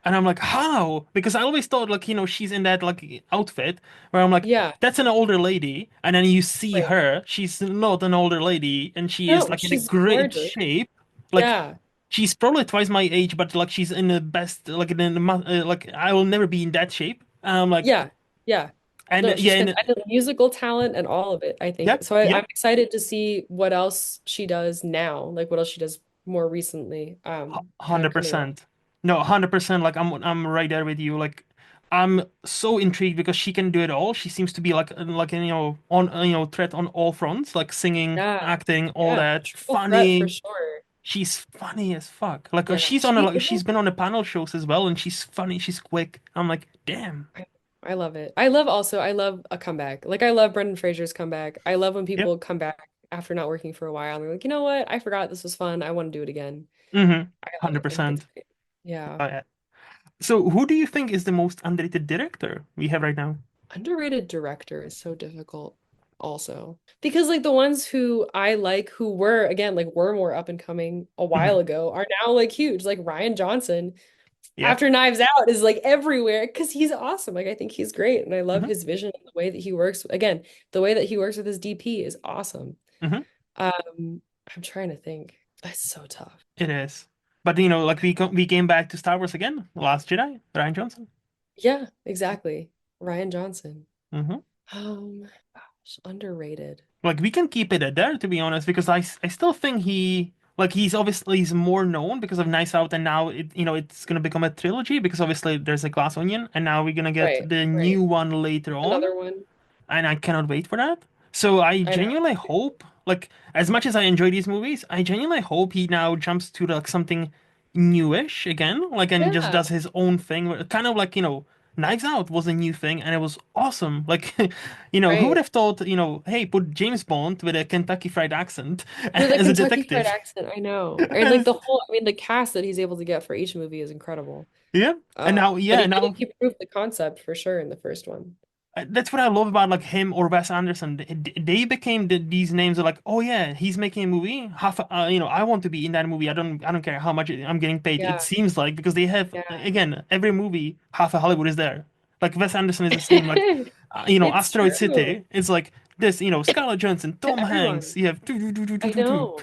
Yeah. how? Because I always thought like, she's in that like outfit where I'm like, Yeah. that's an older lady. And then you see Right. her, she's not an older lady, and she is No, like in a she's great gorgeous. shape. Like Yeah. she's probably twice my age, but like she's in the best, like like I will never be in that shape. And I'm like, Yeah. Yeah. and No, yeah, she's and fantastic. Musical talent and all of it, I think. yep, So I'm yep. excited to see what else she does now, like what else she does more recently, kind of coming up. 100%. No, 100%. Like I'm right there with you. Like I'm so intrigued because she can do it all. She seems to be like on threat on all fronts, like singing, Yeah. acting, all Yeah. that. Triple threat for Funny. sure. She's funny as fuck. Like Yeah. She she's is. been on the panel shows as well, and she's funny. She's quick. I'm like, damn. I, I love it. I love a comeback. Like I love Brendan Fraser's comeback. I love when Yep. people come back after not working for a while and they're like, you know what? I forgot this was fun. I want to do it again. Mm-hmm. I think it's 100%. great. Yeah. Oh, yeah. So who do you think is the most underrated director we have right now? Underrated director is so difficult also. Because like the ones who I like who were again like were more up and coming a hmm while ago are now like huge. Like Ryan Johnson Yep. after Knives Out is like everywhere because he's awesome. Like I think he's great and I love hmm his vision and the way that he works. Again, the way that he works with his DP is awesome. hmm I'm trying to think. That's so tough. It is. But like we came back to Star Wars again, Last Jedi, Ryan Johnson. Yeah, exactly. Ryan Johnson. hmm Gosh, underrated. Like we can keep it at there to be honest, because I still think he's more known because of Nice Out, and now it's gonna become a trilogy because obviously there's a Glass Onion, and now we're gonna get Right, the right. new one later on, Another one. and I cannot wait for that. So I I know. genuinely hope, like, as much as I enjoy these movies, I genuinely hope he now jumps to like something newish again, like, and just Yeah, does his own thing, kind of like, Knives Out was a new thing and it was awesome. Like, who would Right. have thought, hey, put James Bond with a Kentucky Fried accent With a as a Kentucky Fried detective. accent, I know. And like And the whole, I mean, the cast that he's able to get for each movie is incredible. yeah. And now, But yeah, now he proved the concept for sure in the first one. that's what I love about like him or Wes Anderson. They became these names are like, oh yeah, he's making a movie. I want to be in that movie. I don't care how much I'm getting paid. It Yeah, seems like because they have yeah. again every movie, half of Hollywood is there. Like Wes Anderson is the same. Like, It's Asteroid true City. It's like this. Scarlett Johansson, to Tom Hanks. everyone. You have do do do do do I do do. know.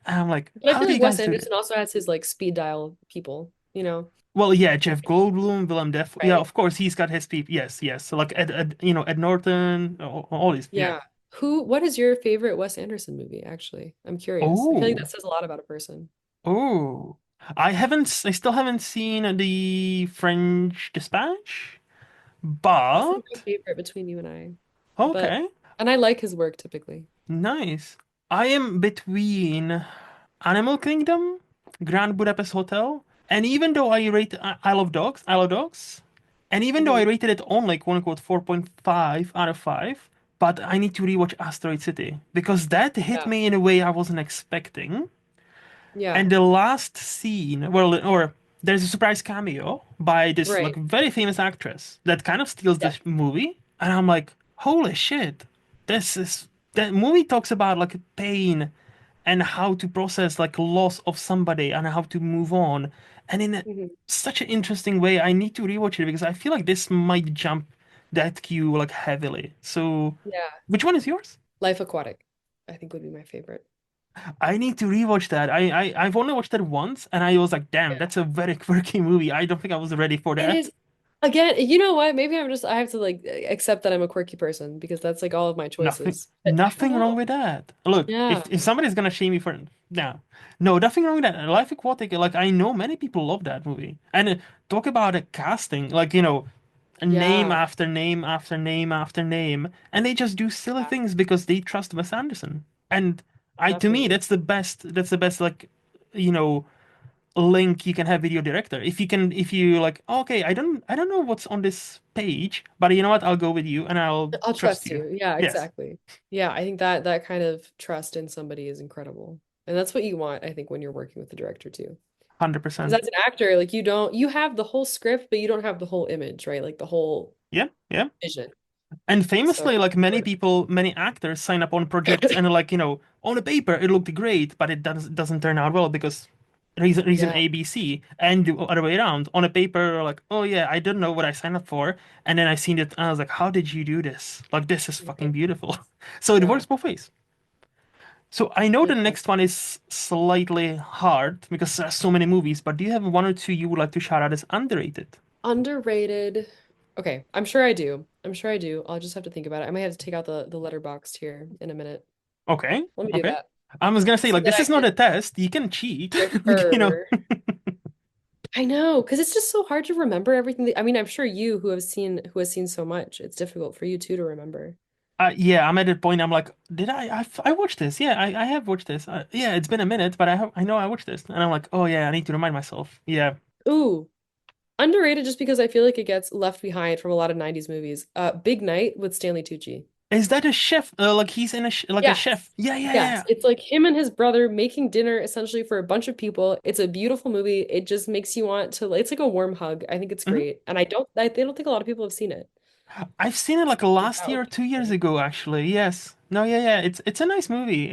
And I'm like, But I how feel do like you Wes guys do it? Anderson also has his like speed dial people, you know? Well, yeah, Like, Jeff Goldblum, Willem Dafoe. Yeah, right. of course, he's got his people. Yes, yes. So like Ed Norton, all these. Yeah. Yeah. What is your favorite Wes Anderson movie, actually? I'm curious. I feel like that Oh, says a lot about a person. oh. I still haven't seen the French Dispatch, That's like my but favorite between you and I. But okay, and I like his work typically. nice. I am between Animal Kingdom, Grand Budapest Hotel, and even though I love dogs, and even though I Hmm. rated it on like quote unquote 4.5 out of 5, but I need to rewatch Asteroid City because that hit Yeah. me in a way I wasn't expecting. And Yeah. the last scene, well, or there's a surprise cameo by this like Right. very famous actress that kind of steals Yeah. the movie, and I'm like, holy shit, that movie talks about like pain and how to process like loss of somebody and how to move on, and Hmm. such an interesting way. I need to rewatch it because I feel like this might jump that queue like heavily. So, Yeah. which one is yours? Life Aquatic, I think would be my favorite. I need to rewatch that. I've only watched that once, and I was like, damn, Yeah. that's a very quirky movie. I don't think I was ready for It that. is again, you know what? Maybe I have to like accept that I'm a quirky person because that's like all of my Nothing, choices. But I don't nothing wrong know. with that. Look, Yeah. if somebody's gonna shame me for no, nothing wrong with that. Life Aquatic, like I know many people love that movie, and talk about a casting, like a name Yeah. after name after name after name, and they just do silly Yeah. things because they trust Wes Anderson. And to me, Definitely. that's the best. That's the best, like you know link you can have with your director. If you like, okay, I don't know what's on this page, but you know what? I'll go with you and I'll I'll trust trust you. you. Yeah, Yes, exactly. Yeah, I think that that kind of trust in somebody is incredible. And that's what you want, I think, when you're working with the director too. Because 100%. as an actor, like you have the whole script, but you don't have the whole image, right? Like the whole Yeah, yeah. vision. And So famously, like many important. people, many actors sign up on projects and like, on the paper it looked great, but it doesn't turn out well because reason Yeah. A, B, C, and the other way around. On a paper, like, oh yeah, I didn't know what I signed up for, and then I seen it and I was like, how did you do this? Like, this is fucking Right. beautiful. So it Yeah. works both ways. So I know It the next does. one is slightly hard because there's so many movies, but do you have one or two you would like to shout out as underrated? Underrated. Okay, I'm sure I do. I'm sure I do. I'll just have to think about it. I might have to take out the letterboxd here in a minute. Okay, Let me do okay. that I was gonna say so like that this I is not can a test. You can cheat. Like. refer. I know, because it's just so hard to remember everything I mean, I'm sure you who has seen so much, it's difficult for you too to remember. Yeah, I'm at that point. I'm like, did I watched this? Yeah, I have watched this. Yeah, it's been a minute, but I know I watched this, and I'm like, oh yeah, I need to remind myself. Yeah, Ooh, underrated just because I feel like it gets left behind from a lot of 90s movies. Big Night with Stanley Tucci. is that a chef? Like he's in like a chef? Yes. Yeah, yeah, Yes. yeah. It's like him and his brother making dinner essentially for a bunch of people. It's a beautiful movie. It just makes you want to, it's like a warm hug. I think it's Mhm. great. And they don't think a lot of people have seen it. I've seen it like Like, last that year would or be 2 years great. ago, actually. Yes. No, yeah, yeah. It's a nice movie.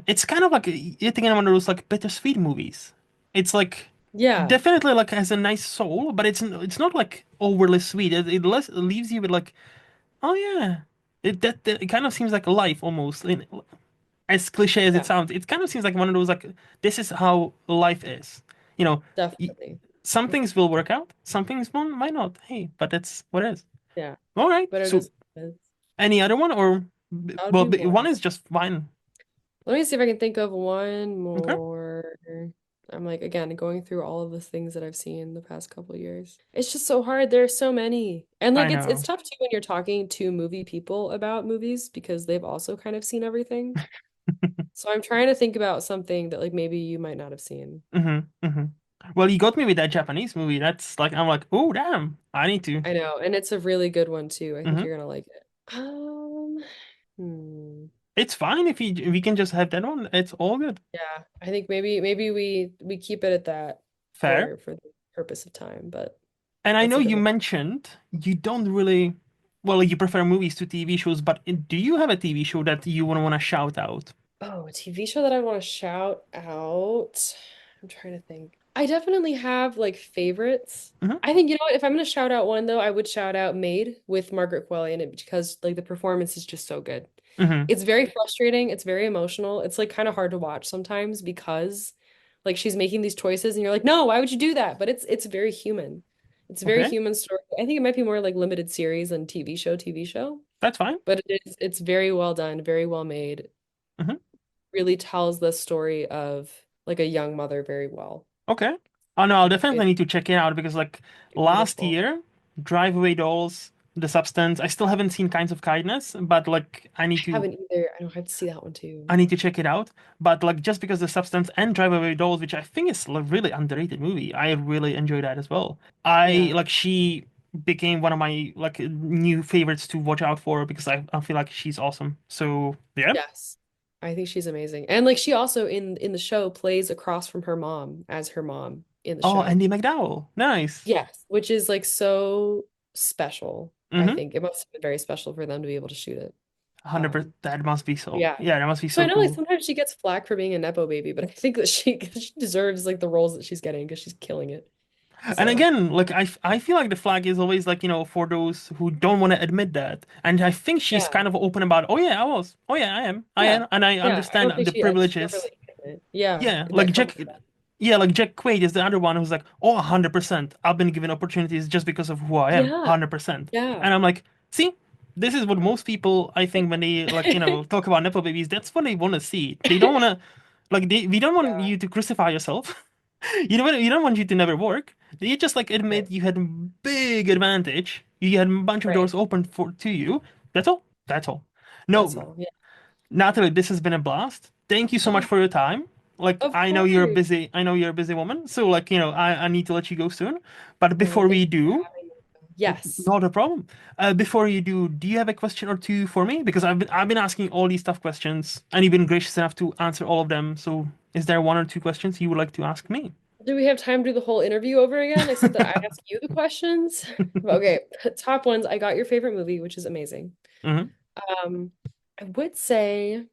It's kind of like you think one of those like bittersweet movies. It's like Yeah, definitely like has a nice soul, but it's not like overly sweet. It leaves you with like, oh yeah, that it kind of seems like life almost. As cliche as it yeah, sounds, it kind of seems like one of those like this is how life is. You know, y- definitely. some things will work out, some things might not. Hey, but that's what it is. Yeah. All right. But it So is, it's- any other one or I'll well, do one one. is just fine. Let me see if I can think of one Okay. more. I'm like, again, going through all of the things that I've seen the past couple of years. It's just so hard. There's so many. And I like it's know. tough too when you're talking to movie people about movies because they've also kind of seen everything. So I'm trying to think about something that like maybe you might not have seen. hmm hmm Well, you got me with that Japanese movie. That's like I'm like, oh damn, I need to. I know, and it's a really good one too. I think Hmm. you're gonna like it. Hmm. It's fine if we can just have that one. It's all good. Yeah, I think maybe we keep it at that Fair. for the purpose of time, but And I that's know a good you one. mentioned you don't really, well, you prefer movies to TV shows, but do you have a TV show that you want to shout out? Oh, a TV show that I want to shout out. I'm trying to think. I definitely have like favorites. Hmm. I think, you know what, if I'm going to shout out one though, I would shout out Maid with Margaret Qualley in it because like the performance is just so good. Hmm. It's very frustrating, it's very emotional. It's like kind of hard to watch sometimes because like she's making these choices and you're like, "No, why would you do that?" But it's very human. It's a very Okay, human story. I think it might be more like limited series than TV show, that's fine. but it's very well done, very well made, Hmm. really tells the story of like a young mother very well. Okay. Oh no, I'll definitely It's need to check it out because like last beautiful. year, Drive Away Dolls, The Substance, I still haven't seen Kinds of Kindness, but like I haven't either. I don't have to see that one too. I need to check it out. But like just because The Substance and Drive Away Dolls, which I think is a really underrated movie, I really enjoy that as well. I Yeah. like she became one of my like new favorites to watch out for because I feel like she's awesome. So yeah. Yes. I think she's amazing. And like she also in the show plays across from her mom as her mom in the Oh, show. Andy McDowell. Nice. Yes, which is like so special. I Mm-hmm. think it must have been very special for them to be able to shoot it. 100%. That must be so. Yeah. Yeah, that must be So I so know like cool. sometimes she gets flack for being a nepo baby, but I think that she deserves like the roles that she's getting because she's killing it. And So again, like I feel like the flag is always like, for those who don't want to admit that. And I think she's yeah, kind of open about, oh yeah, I was. Oh yeah, I am. I yeah, am. And I yeah. I understand don't think the she's never privileges. like hidden it. Yeah, Yeah, that like come Jack with that. yeah, like Jack Quaid is the other one who's like, oh, 100%. I've been given opportunities just because of who I am. Yeah, 100%. yeah. And I'm like, see, this is what most people I think when they like, talk about Nepo babies, that's what they want to see. They don't want to we don't want Yeah, you to crucify yourself. You don't want you to never work. You just like right, admit you had a big advantage. You had a bunch of right. doors open for to you. That's all. That's all. That's No, all. Yeah. Natalie, this has been a blast. Thank you so much Oh, for your time. Like of course. I know you're a busy woman, so like, I need to let you go soon. But Oh, before thank we you for do, having me. Yes. not a problem. Before you do you have a question or two for me? Because I've been asking all these tough questions, and you've been gracious enough to answer all of them. So, is there one or two questions you would like to ask me? Do we have time to do the whole interview over again, except that I ask you the questions? Okay, top ones. I got your favorite movie, which is amazing. Hmm. Um, I would say,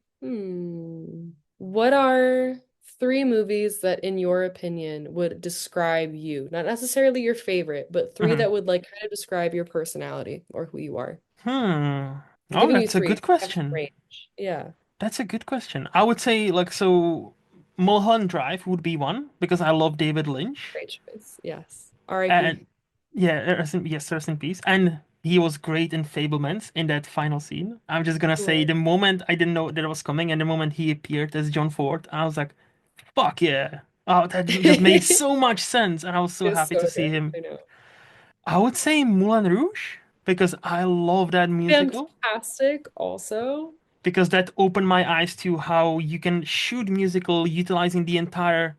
what are three movies that, in your opinion, would describe you? Not necessarily your favorite, but three Hmm. that would like kind of describe your personality or who you are. Hmm. I'm Oh, giving you that's a three. good So you have some question. range. Yeah, That's a good question. I would say like so Mulholland Drive would be one because I love David Lynch. great choice. Yes. And R.I.P. yeah, yes, rest in peace. And he was great in Fablemans in that final scene. I'm just gonna He say was. the moment I didn't know that it was coming, and the moment he appeared as John Ford, I was like, "Fuck yeah!" Oh, that just made so much sense, and I was so It's happy so to see good. him. I know. I would say Moulin Rouge because I love that musical Fantastic also. because that opened my eyes to how you can shoot musical utilizing the entire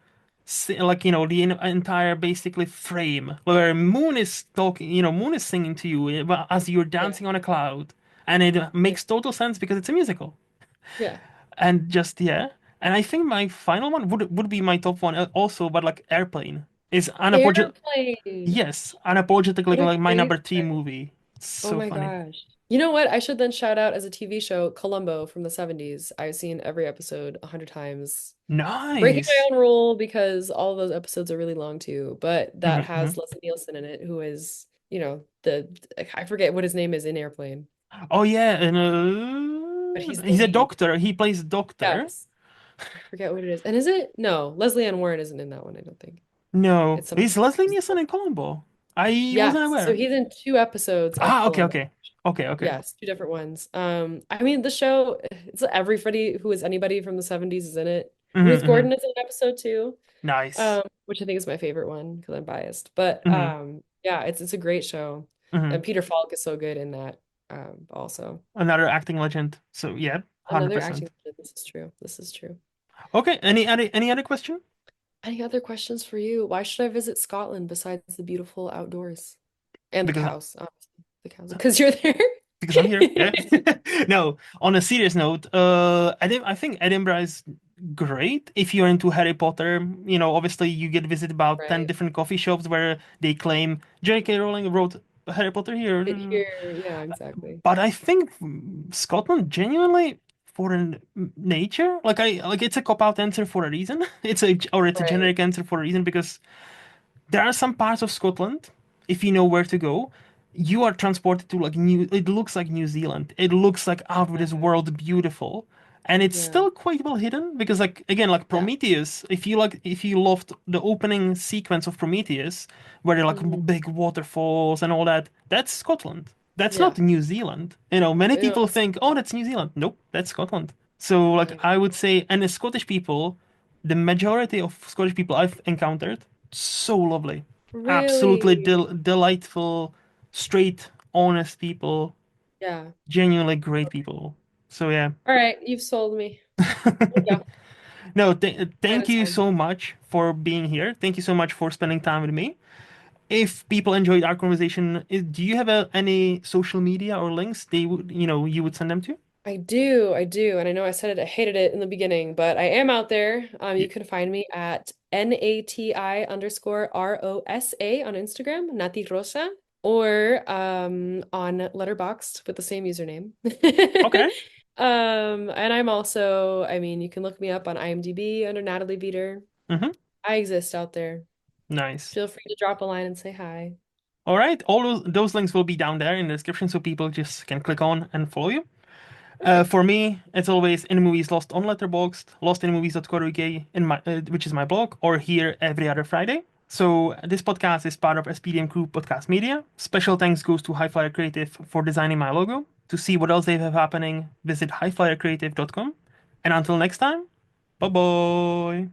entire basically frame where Moon is talking, Moon is singing to you as you're Yeah. dancing on a cloud, and it Yeah. makes total sense because it's a musical. Yeah. And just yeah, and I think my final one would be my top one also, but like Airplane is unapologetic. Airplane. Yes, unapologetically What a like my great number three one. movie. It's Oh so my funny. gosh. You know what? I should then shout out as a TV show, Columbo from the 70s. I've seen every episode 100 times. Breaking my Nice. own rule because all of those episodes are really long too, but that Hmm. Hmm. has Leslie Nielsen in it, who is, the I forget what his name is in Airplane, Oh yeah, and but he's the he's a lead. doctor. He plays doctor. Yes. I forget what it is. And is it? No, Leslie Ann Warren isn't in that one, I don't think. No, It's some he's Leslie Nielsen in Colombo. I wasn't Yes. So aware. he's in two episodes of Ah, okay, Columbo. okay, okay, okay. Yes, two different ones. I mean, the show, it's everybody who is anybody from the 70s is in it. Hmm. Ruth Hmm. Gordon is in an episode too, Nice. which I think is my favorite one because I'm biased. But Hmm. yeah, it's a great show. Hmm. And Peter Falk is so good in that also. Another acting legend. So yeah, Another acting 100%. legend. This is true. This is true. Okay. Any other question? Any other questions for you? Why should I visit Scotland besides the beautiful outdoors and the Because cows? Obviously, the cows, because you're there. because I'm here. Yeah. No, on a serious note, I think Edinburgh is great if you're into Harry Potter. You know, obviously you get visit about 10 Right. different coffee shops where they claim J.K. Rowling wrote Harry Potter here. It here, yeah, exactly. But I think Scotland genuinely for nature, like it's a cop out answer for a reason. It's a Right. generic answer for a reason because there are some parts of Scotland, if you know where to go, you are transported to like it looks like New Zealand. It looks like out of this Yeah. world beautiful. And it's Yeah. still quite well hidden because like again, like Yeah. Prometheus, if you loved the opening sequence of Prometheus, where they're like Hmm. big waterfalls and all that, that's Scotland. That's Yeah. not New Zealand. You know, many No, people think, oh, that's New Zealand. Nope, that's Scotland. So oh like my God. I would say, and the Scottish people, the majority of Scottish people I've encountered, so lovely. Absolutely Really? delightful, straight, honest people, Yeah. genuinely great people. So yeah. All right, you've sold me. Yeah, No, kind thank of you time. so much for being here. Thank you so much for spending time with me. If people enjoyed our conversation, do you have any social media or links they would, you would send them to? I do. And I know I said it, I hated it in the beginning, but I am out there. Yeah. You can find me at NATI_ROSA on Instagram, Nati Rosa, or on Letterboxd with the same username. Okay. And I'm also, I mean, you can look me up on IMDb under Natalie Veater. Mm-hmm. I exist out there. Nice. Feel free to drop a line and say hi. All right. All those links will be down there in the description so people just can click on and follow you. Perfect. For me, it's always in movies lost on Letterboxd, lostinmovies.co.uk, which is my blog, or here every other Friday. So this podcast is part of SPDM Crew Podcast Media. Special thanks goes to HiFlyer Creative for designing my logo. To see what else they have happening, visit hiflyercreative.com. And until next time, bye bye.